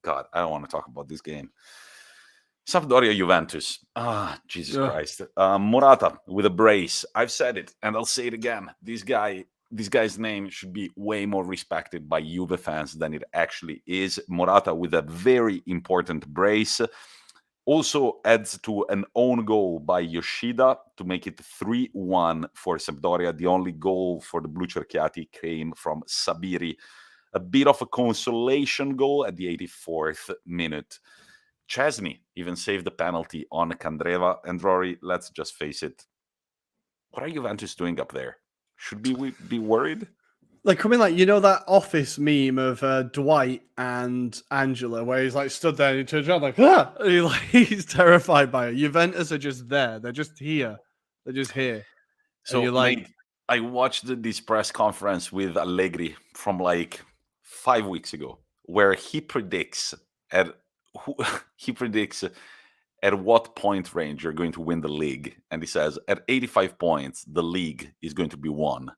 God, I don't want to talk about this game. Sampdoria Juventus. Jesus Christ. Morata with a brace. I've said it, and I'll say it again. This guy's name should be way more respected by Juve fans than it actually is. Morata with a very important brace. Also adds to an own goal by Yoshida to make it 3-1 for Sampdoria. The only goal for the Blu Cerchiati came from Sabiri. A bit of a consolation goal at the 84th minute. Chesney even saved the penalty on Candreva. And Rory, let's just face it. What are Juventus doing up there? Should we be worried? Like, coming, like, you know that Office meme of Dwight and Angela, where he's like stood there and he turns around like, ah! And he's terrified by it. Juventus are just there. They're just here. They're just here. So you're like, I watched this press conference with Allegri from like 5 weeks ago, where he predicts at what point range you're going to win the league. And he says, at 85 points, the league is going to be won.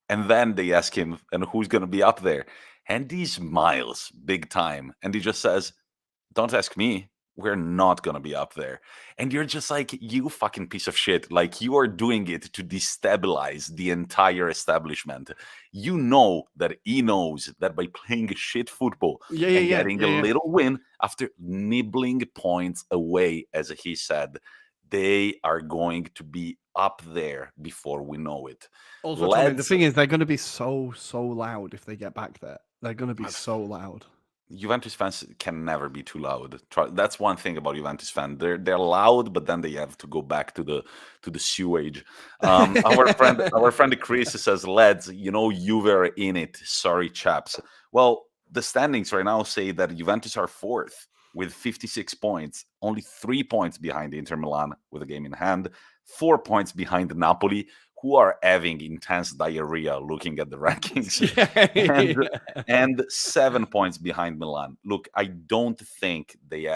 And then they ask him, and who's going to be up there? And he smiles big time. And he just says, don't ask me. We're not going to be up there. And you're just like, you fucking piece of shit. Like, you are doing it to destabilize the entire establishment. You know that he knows that by playing shit football and getting a little win after nibbling points away, as he said, they are going to be up there before we know it. Also, Tommy, the thing is, they're going to be so loud if they get back there. They're going to be so loud. Juventus fans can never be too loud. That's one thing about Juventus fans. They're loud, but then they have to go back to the sewage. Our friend Chris says, "Lads, Juve are in it. Sorry, chaps." Well, the standings right now say that Juventus are fourth with 56 points, only 3 points behind Inter Milan with a game in hand, 4 points behind Napoli, who are having intense diarrhea looking at the rankings, and Yeah. and 7 points behind Milan. Look, I don't think they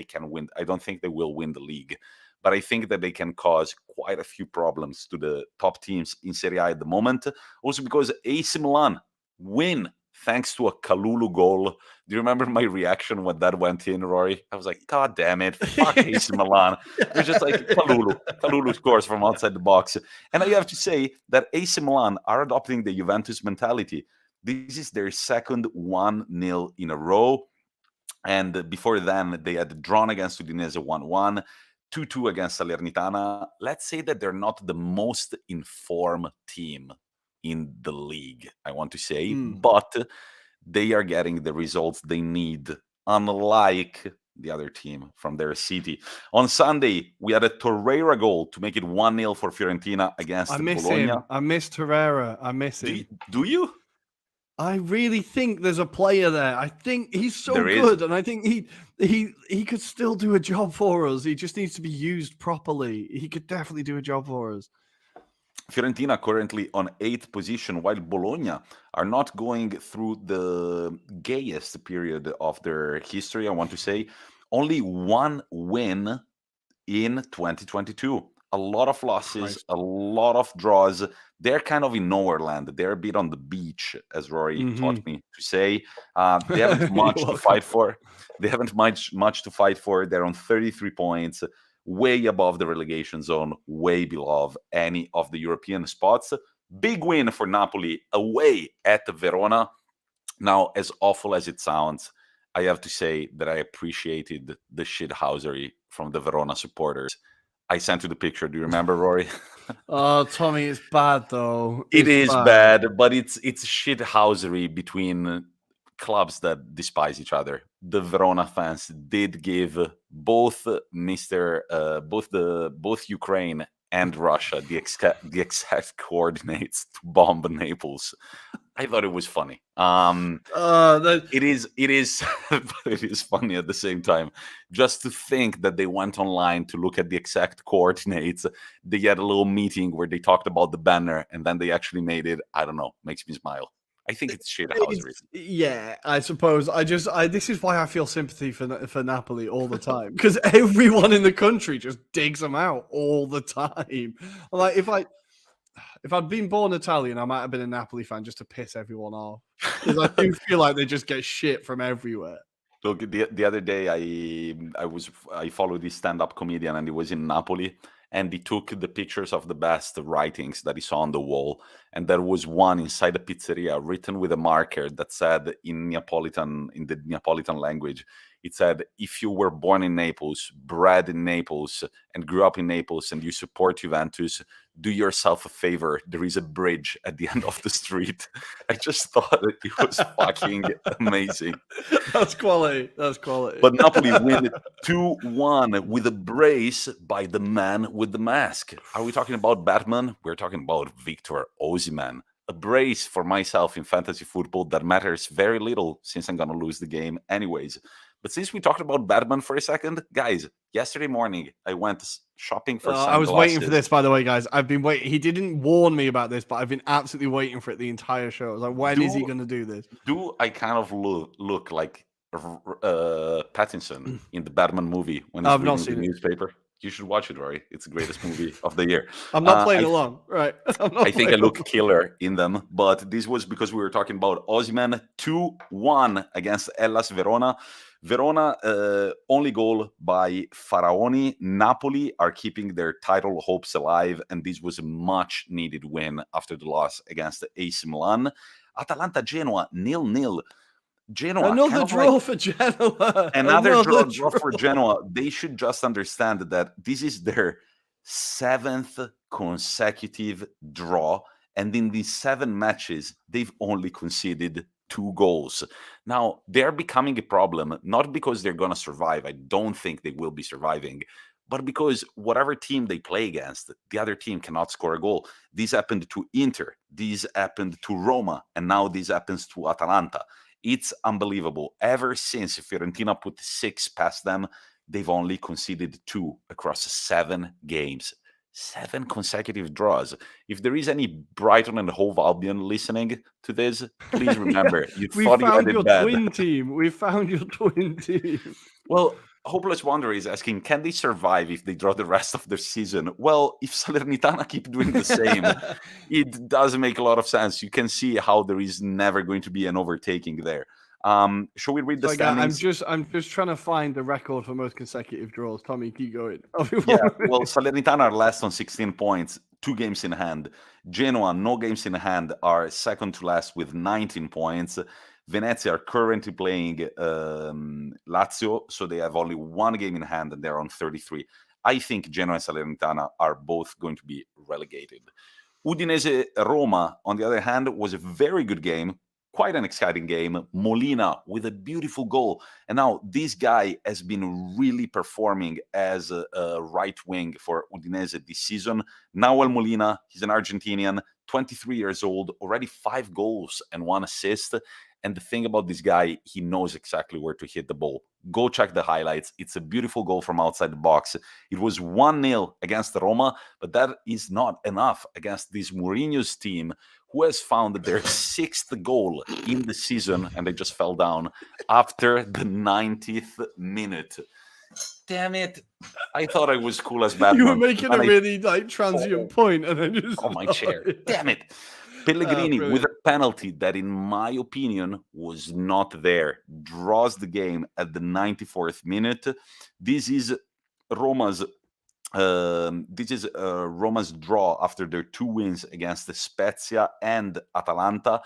can win. I don't think they will win the league, but I think that they can cause quite a few problems to the top teams in Serie A at the moment. Also because AC Milan win thanks to a Kalulu goal. Do you remember my reaction when that went in, Rory? I was like, God damn it, fuck AC Milan. They're just like Kalulu scores from outside the box. And I have to say that AC Milan are adopting the Juventus mentality. This is their second 1-0 in a row. And before then, they had drawn against Udinese 1-1, 2-2 against Salernitana. Let's say that they're not the most informed team in the league, I want to say, but they are getting the results they need, unlike the other team from their city. On Sunday, we had a Torreira goal to make it 1-0 for Fiorentina against I miss Bologna. him. I miss Torreira. I miss him. Do you? I really think there's a player there. I think he's so There is. good, and I think he could still do a job for us. He just needs to be used properly. He could definitely do a job for us. Fiorentina currently on 8th position, while Bologna are not going through the gayest period of their history, I want to say. Only one win in 2022. A lot of losses, Christ. a lot of draws. They're kind of in nowhere land. They're a bit on the beach, as Rory taught me to say. They haven't much to fight for. They haven't much to fight for. They're on 33 points, way above the relegation zone, way below any of the European spots. Big win for Napoli away at Verona. Now, as awful as it sounds, I have to say that I appreciated the shithousery from the Verona supporters. I sent you the picture. Do you remember, Rory? Oh, Tommy, it's bad though. It is bad, but it's shithousery between clubs that despise each other. The Verona fans did give both both Ukraine and Russia the exact coordinates to bomb Naples. I thought it was funny. It is but it is funny at the same time. Just to think that they went online to look at the exact coordinates. They had a little meeting where they talked about the banner, and then they actually made it. I don't know, makes me smile. I think it's shithousery. Yeah, I suppose. This is why I feel sympathy for Napoli all the time, because everyone in the country just digs them out all the time. Like if I'd been born Italian, I might have been a Napoli fan just to piss everyone off, because I do feel like they just get shit from everywhere. Look, the other day I followed this stand-up comedian, and he was in Napoli, and he took the pictures of the best writings that he saw on the wall, and there was one inside a pizzeria written with a marker that said in the Neapolitan language, it said, if you were born in Naples, bred in Naples, and grew up in Naples, and you support Juventus, do yourself a favor. There is a bridge at the end of the street. I just thought it was fucking amazing. That's quality. That's quality. But Napoli win 2-1 with a brace by the man with the mask. Are we talking about Batman? We're talking about Victor Osimhen. A brace for myself in fantasy football that matters very little since I'm going to lose the game anyways. But since we talked about Batman for a second, guys, yesterday morning I went shopping for sunglasses. I was waiting for this, by the way, guys. I've been waiting. He didn't warn me about this, but I've been absolutely waiting for it the entire show. I was like, when is he going to do this? Do I kind of look like Pattinson in the Batman movie when he's reading the newspaper? You should watch it, Rory. It's the greatest movie of the year. I'm not playing along, right? I think I look killer in them, but this was because we were talking about Osimhen. 2-1 against Hellas Verona. Verona only goal by Faraoni. Napoli are keeping their title hopes alive, and this was a much needed win after the loss against AC Milan. Atalanta Genoa 0-0. Genoa, another draw for Genoa. Another draw for Genoa. They should just understand that this is their 7th consecutive draw, and in these 7 matches, they've only conceded 2 goals. Now, they're becoming a problem, not because they're going to survive. I don't think they will be surviving, but because whatever team they play against, the other team cannot score a goal. This happened to Inter, this happened to Roma, and now this happens to Atalanta. It's unbelievable. Ever since Fiorentina put 6 past them, they've only conceded 2 across 7 games. 7 consecutive draws. If there is any Brighton and Hove Albion listening to this, please remember, you We thought you had found it your bad. twin team. We found your twin team. Well, Hopeless Wanderer is asking, can they survive if they draw the rest of their season? Well, if Salernitana keep doing the same, it does make a lot of sense. You can see how there is never going to be an overtaking there. Shall we read the So standings? I'm just trying to find the record for most consecutive draws. Tommy, keep going. Yeah, well, Salernitana are last on 16 points, 2 games in hand. Genoa, no games in hand, are second to last with 19 points. Venezia are currently playing Lazio, so they have only 1 game in hand and they're on 33. I think Genoa and Salernitana are both going to be relegated. Udinese Roma, on the other hand, was a very good game, quite an exciting game. Molina with a beautiful goal. And now this guy has been really performing as a right wing for Udinese this season. Nahuel Molina, he's an Argentinian, 23 years old, already 5 goals and 1 assist. And the thing about this guy, he knows exactly where to hit the ball. Go check the highlights. It's a beautiful goal from outside the box. It was 1-0 against Roma, but that is not enough against this Mourinho's team, who has found their 6th goal in the season, and they just fell down after the 90th minute. Damn it. I thought I was cool as Batman. You were making a really transient point, and then just on my chair. Damn it. Pellegrini with a penalty that, in my opinion, was not there. Draws the game at the 94th minute. This is Roma's draw after their 2 wins against the Spezia and Atalanta.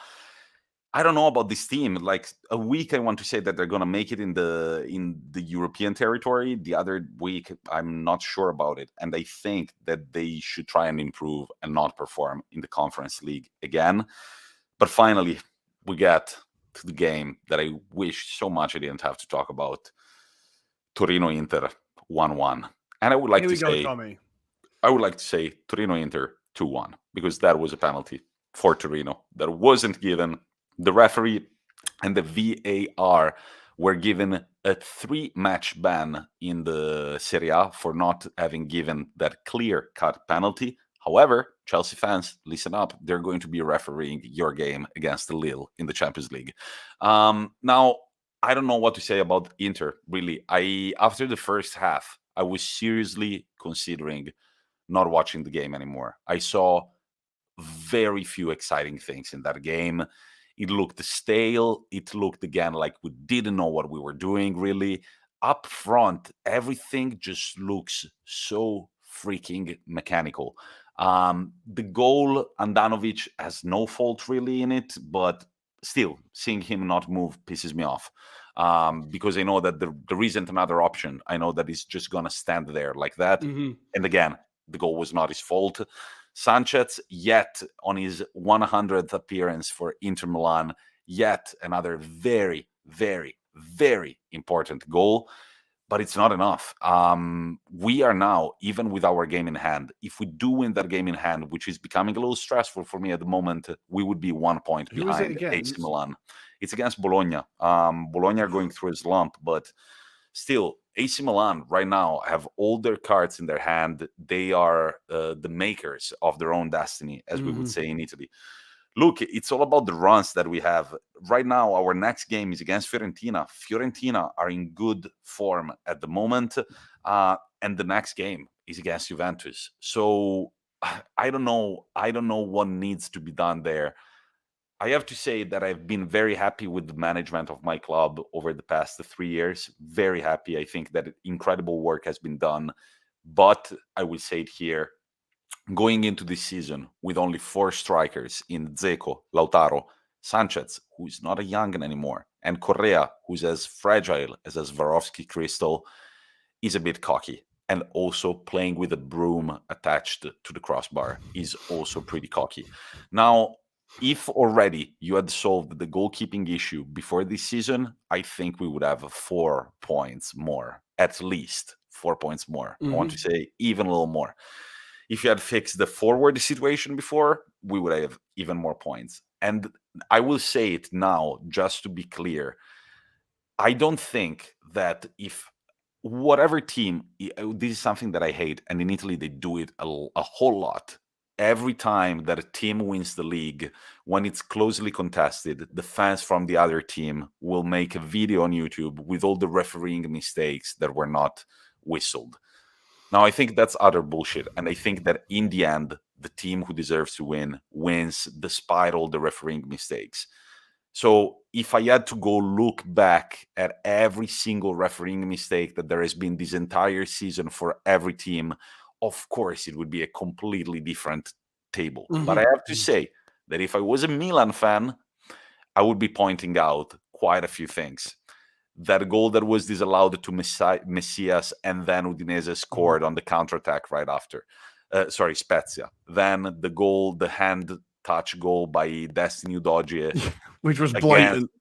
I don't know about this team. Like a week, I want to say that they're going to make it in the European territory. The other week, I'm not sure about it, and I think that they should try and improve and not perform in the Conference League again. But finally, we get to the game that I wish so much I didn't have to talk about. Torino-Inter 1-1, and I would like to say Torino-Inter 2-1 because that was a penalty for Torino that wasn't given. The referee and the VAR were given a 3-match ban in the Serie A for not having given that clear-cut penalty. However, Chelsea fans, listen up. They're going to be refereeing your game against Lille in the Champions League. Now, I don't know what to say about Inter, really. After the first half, I was seriously considering not watching the game anymore. I saw very few exciting things in that game. It looked stale. It looked, again, like we didn't know what we were doing, really. Up front, everything just looks so freaking mechanical. The goal, Andanovic has no fault really in it, but still, seeing him not move pisses me off. Because I know that there isn't another option. I know that he's just going to stand there like that. Mm-hmm. And again, the goal was not his fault. Sanchez, yet on his 100th appearance for Inter Milan, yet another very, very, very important goal, but it's not enough. We are now, even with our game in hand, if we do win that game in hand, which is becoming a little stressful for me at the moment, we would be 1 point behind AC Milan. It's against Bologna. Bologna are going through a slump, but still, AC Milan right now have all their cards in their hand. They are the makers of their own destiny, as we would say in Italy. Look, it's all about the runs that we have. Right now, our next game is against Fiorentina. Fiorentina are in good form at the moment. And the next game is against Juventus. So I don't know. I don't know what needs to be done there. I have to say that I've been very happy with the management of my club over the past 3 years. Very happy. I think that incredible work has been done. But I will say it here, going into this season with only 4 strikers in Dzeko, Lautaro, Sanchez, who's not a young'un anymore, and Correa, who's as fragile as a Swarovski crystal, is a bit cocky. And also playing with a broom attached to the crossbar is also pretty cocky. Now, if already you had solved the goalkeeping issue before this season, I think we would have 4 points more, at least 4 points more. I want to say even a little more. If you had fixed the forward situation before, we would have even more points. And I will say it now, just to be clear. I don't think that if whatever team, this is something that I hate, and in Italy they do it a whole lot. Every time that a team wins the league, when it's closely contested, the fans from the other team will make a video on YouTube with all the refereeing mistakes that were not whistled. Now, I think that's utter bullshit. And I think that in the end, the team who deserves to win wins despite all the refereeing mistakes. So if I had to go look back at every single refereeing mistake that there has been this entire season for every team, of course, it would be a completely different table. But I have to say that if I was a Milan fan, I would be pointing out quite a few things. That goal that was disallowed to Messias, and then Udinese scored on the counterattack right after. Spezia. Then the goal, the hand touch goal by Destiny Udogie, which was blatant.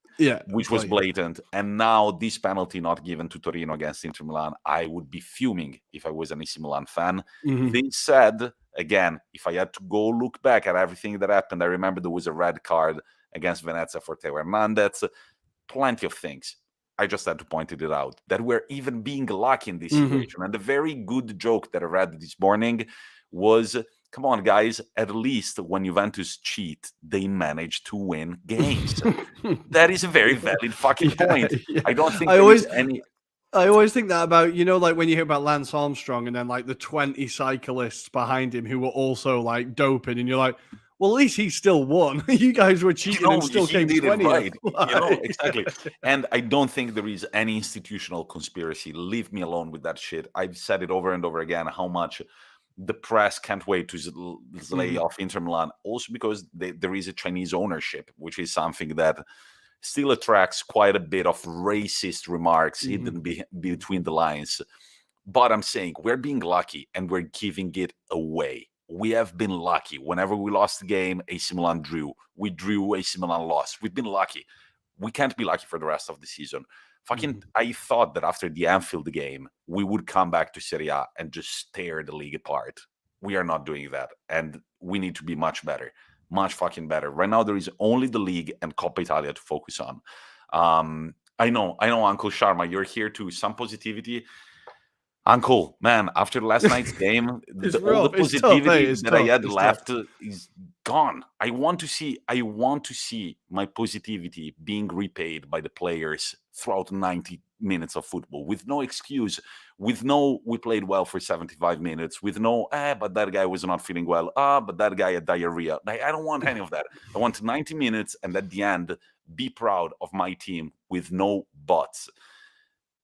Which was blatant. And now this penalty not given to Torino against Inter Milan, I would be fuming if I was an AC Milan fan. This said, again, if I had to go look back at everything that happened, I remember there was a red card against Venezia for Teo Hernandez. Plenty of things. I just had to point it out that we're even being lucky in this situation. And the very good joke that I read this morning was, come on, guys, at least when Juventus cheat, they manage to win games. That is a very valid fucking point. I don't think there is any... I always think that about, like when you hear about Lance Armstrong and then like the 20 cyclists behind him who were also like doping, and you're like, well, at least he still won. You guys were cheating and still came 20th. Right. Exactly. And I don't think there is any institutional conspiracy. Leave me alone with that shit. I've said it over and over again, how much the press can't wait to lay off Inter Milan. Also because there is a Chinese ownership, which is something that still attracts quite a bit of racist remarks hidden between the lines. But I'm saying we're being lucky and we're giving it away. We have been lucky. Whenever we lost the game, AC Milan drew. We drew, AC Milan lost. We've been lucky. We can't be lucky for the rest of the season. I thought that after the Anfield game, we would come back to Serie A and just tear the league apart. We are not doing that. And we need to be much better. Much fucking better. Right now, there is only the league and Coppa Italia to focus on. I know, Uncle Sharma, you're here too. Some positivity. Uncle, man, after last night's game, all the positivity that I had left is gone. I want to see my positivity being repaid by the players throughout 90 minutes of football with no excuse, with no, we played well for 75 minutes, with no, but that guy was not feeling well. But that guy had diarrhea. I don't want any of that. I want 90 minutes and at the end, be proud of my team with no buts.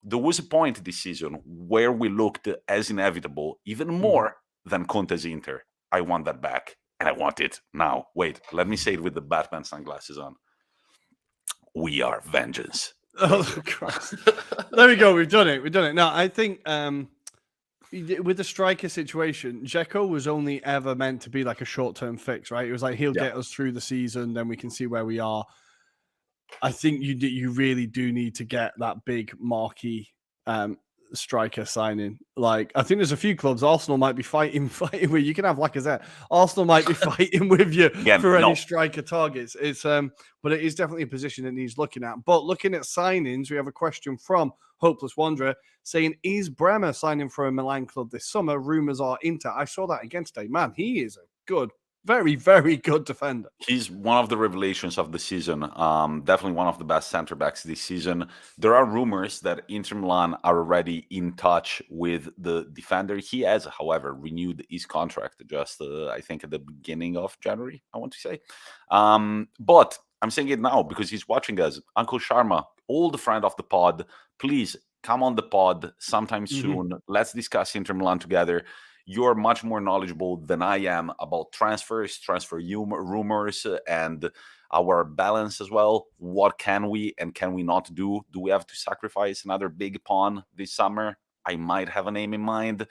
There was a point this season where we looked as inevitable, even more than Conte's Inter. I want that back, and I want it now. Wait, let me say it with the Batman sunglasses on. We are vengeance. Oh, Christ. There we go. We've done it. Now, I think with the striker situation, Dzeko was only ever meant to be like a short-term fix, right? It was like, he'll get us through the season, then we can see where we are. I think you really do need to get that big marquee striker signing. Like, I think there's a few clubs. Arsenal might be fighting with. You can have Lacazette. Arsenal might be fighting with you any striker targets. It's but it is definitely a position that needs looking at. But looking at signings, we have a question from Hopeless Wanderer saying, "Is Bremer signing for a Milan club this summer? Rumors are Inter." I saw that again today. Man, he is a good. Very, very good defender. He's one of the revelations of the season. Definitely one of the best center backs this season. There are rumors that Inter Milan are already in touch with the defender. He has, however, renewed his contract just, I think, at the beginning of January, I want to say. But I'm saying it now because he's watching us. Uncle Sharma, old friend of the pod, please come on the pod sometime soon. Let's discuss Inter Milan together. You're much more knowledgeable than I am about transfers, rumors, and our balance as well. What can we and can we not do? Do we have to sacrifice another big pawn this summer? I might have a name in mind.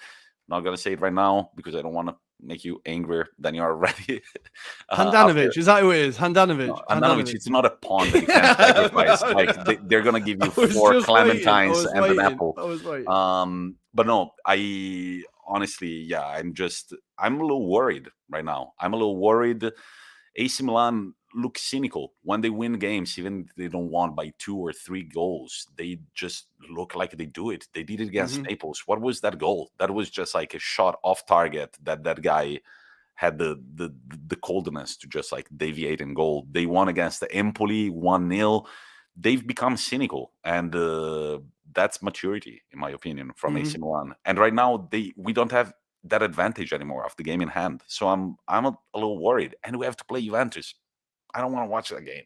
Not going to say it right now because I don't want to make you angrier than you are already. After Handanovic, is that who it is? no, Handanovic. Handanovic, Handanovic. it's not a pawn that you can sacrifice. Like they're gonna give you I was four just waiting. I clementines was and an waiting. apple. I was waiting. But no, I honestly, yeah, I'm a little worried right now. I'm a little worried. AC Milan look cynical when they win games, even if they don't won by 2 or 3 goals. They just look like they do it. They did it against Mhm. Naples. What was that goal? That was just like a shot off target that guy had the coldness to just like deviate in goal. They won against the Empoli 1-0. They've become cynical, and that's maturity, in my opinion, from AC Mhm. Milan. And right now, we don't have that advantage anymore of the game in hand. So I'm a little worried, and we have to play Juventus. I don't want to watch that game.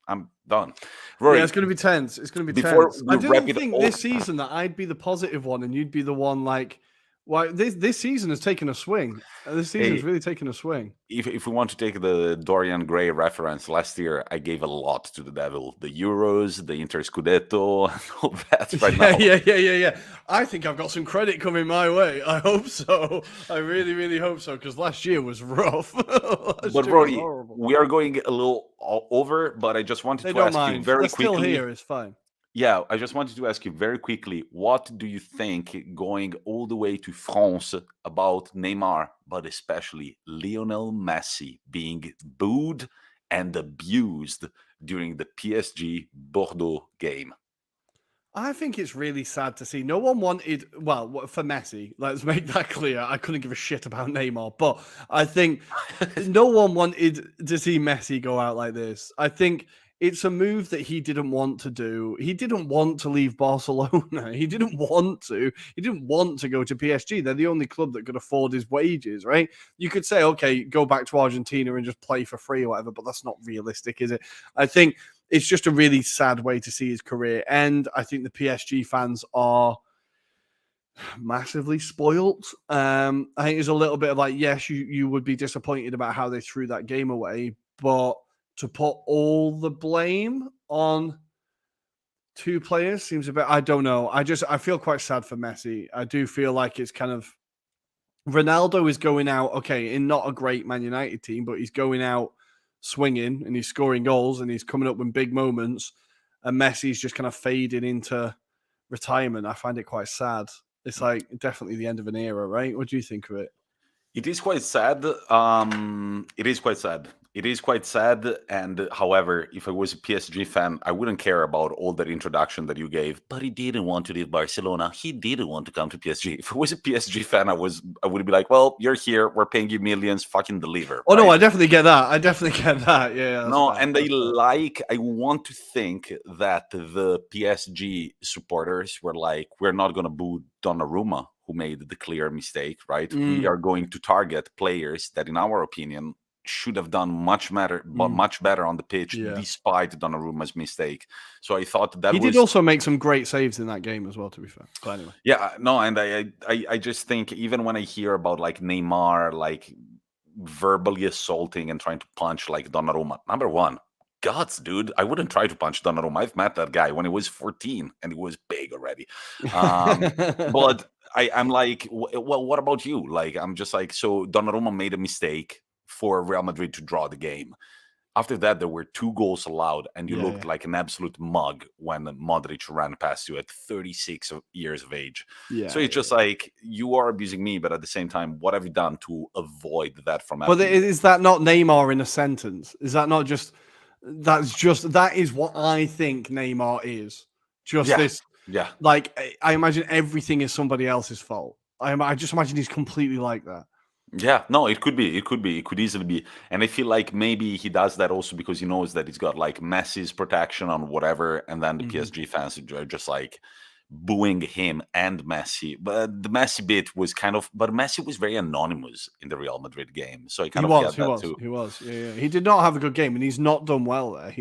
I'm done. Yeah, Rory, it's going to be tense. It's going to be before tense. we I wrap didn't it think all, this season that I'd be the positive one and you'd be the one like, well, this season has taken a swing. This season's hey, really taken a swing. if we want to take the Dorian Gray reference, last year I gave a lot to the devil. The Euros, the Inter Scudetto, and all that right now. Yeah. I think I've got some credit coming my way. I hope so. I really, really hope so because last year was rough. Last But year was Rory, horrible. we are going a little over, but I just wanted They to don't ask you mind. very They're still quickly. here. It's fine. Yeah, I just wanted to ask you very quickly, what do you think going all the way to France about Neymar, but especially Lionel Messi being booed and abused during the PSG Bordeaux game? I think it's really sad to see. No one wanted, well, for Messi, let's make that clear. I couldn't give a shit about Neymar, but I think no one wanted to see Messi go out like this. I think it's a move that he didn't want to do. He didn't want to leave Barcelona. He didn't want to. He didn't want to go to PSG. They're the only club that could afford his wages, right? You could say, okay, go back to Argentina and just play for free or whatever, but that's not realistic, is it? I think it's just a really sad way to see his career end. I think the PSG fans are massively spoilt. I think it's a little bit of like, yes, you would be disappointed about how they threw that game away, but to put all the blame on two players seems a bit, I don't know. I feel quite sad for Messi. I do feel like it's kind of Ronaldo is going out, okay, in not a great Man United team, but he's going out swinging and he's scoring goals and he's coming up with big moments. And Messi's just kind of fading into retirement. I find it quite sad. It's like definitely the end of an era, right? What do you think of it? It is quite sad. It is quite sad. It is quite sad. And however, if I was a PSG fan, I wouldn't care about all that introduction that you gave. But he didn't want to leave Barcelona. He didn't want to come to PSG. If I was a PSG fan, I would be like, well, you're here. We're paying you millions. Fucking deliver. Oh, right? no, I definitely get that. I definitely get that. Yeah. No, Fair. and I want to think that the PSG supporters were like, we're not going to boo Donnarumma, who made the clear mistake, right? We are going to target players that, in our opinion, should have done much better on the pitch, Yeah. despite Donnarumma's mistake. So I thought that He was did also make some great saves in that game as well, to be fair. But anyway. yeah, no, and I just think even when I hear about like Neymar like verbally assaulting and trying to punch like Donnarumma, number one, guts, dude. I wouldn't try to punch Donnarumma. I've met that guy when he was 14 and he was big already. But I'm like, well, what about you? Like, I'm just like, so Donnarumma made a mistake for Real Madrid to draw the game. After that, there were 2 goals allowed, and you looked like an absolute mug when Modric ran past you at 36 years of age. So it's just like, you are abusing me, but at the same time, what have you done to avoid that from happening? But is that not Neymar in a sentence? Is that not just that is what I think Neymar is. Just this. Yeah. Like I imagine everything is somebody else's fault. I just imagine he's completely like that. Yeah, no, it could be. It could easily be. And I feel like maybe he does that also because he knows that he's got like Messi's protection on whatever, and then the PSG fans are just like booing him and Messi. But the Messi bit was kind of, but Messi was very anonymous in the Real Madrid game, so I kind of get that too. He was. Yeah. He did not have a good game, and he's not done well there.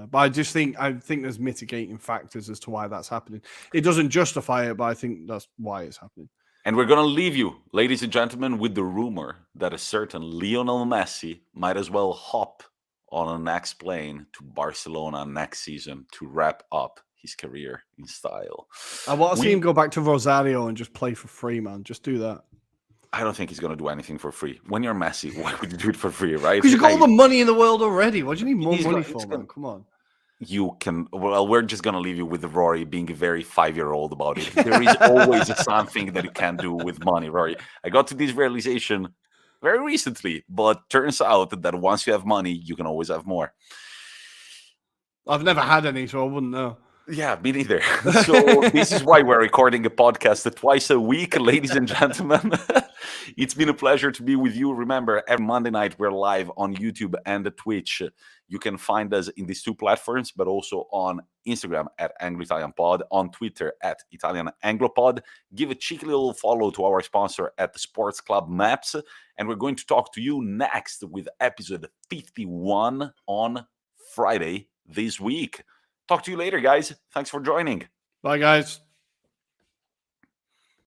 But I think there's mitigating factors as to why that's happening. It doesn't justify it, but I think that's why it's happening. And we're going to leave you, ladies and gentlemen, with the rumor that a certain Lionel Messi might as well hop on a next plane to Barcelona next season to wrap up his career in style. I want to see him go back to Rosario and just play for free, man. Just do that. I don't think he's going to do anything for free. When you're Messi, why would you do it for free, right? Because you've got all the money in the world already. What do you need more He's money gonna- for, he's man? gonna- Come on. You can. Well, we're just going to leave you with Rory being a very 5-year-old about it. There is always something that you can do with money, Rory. I got to this realization very recently, but turns out that once you have money, you can always have more. I've never had any, so I wouldn't know. Yeah, me neither. So this is why we're recording a podcast twice a week, ladies and gentlemen. It's been a pleasure to be with you. Remember, every Monday night we're live on YouTube and Twitch. You can find us in these two platforms, but also on Instagram at Anglo-Italian Pod, on Twitter at Italian Anglopod. Give a cheeky little follow to our sponsor at the Sports Club Maps. And we're going to talk to you next with episode 51 on Friday this week. Talk to you later, guys. Thanks for joining. Bye, guys.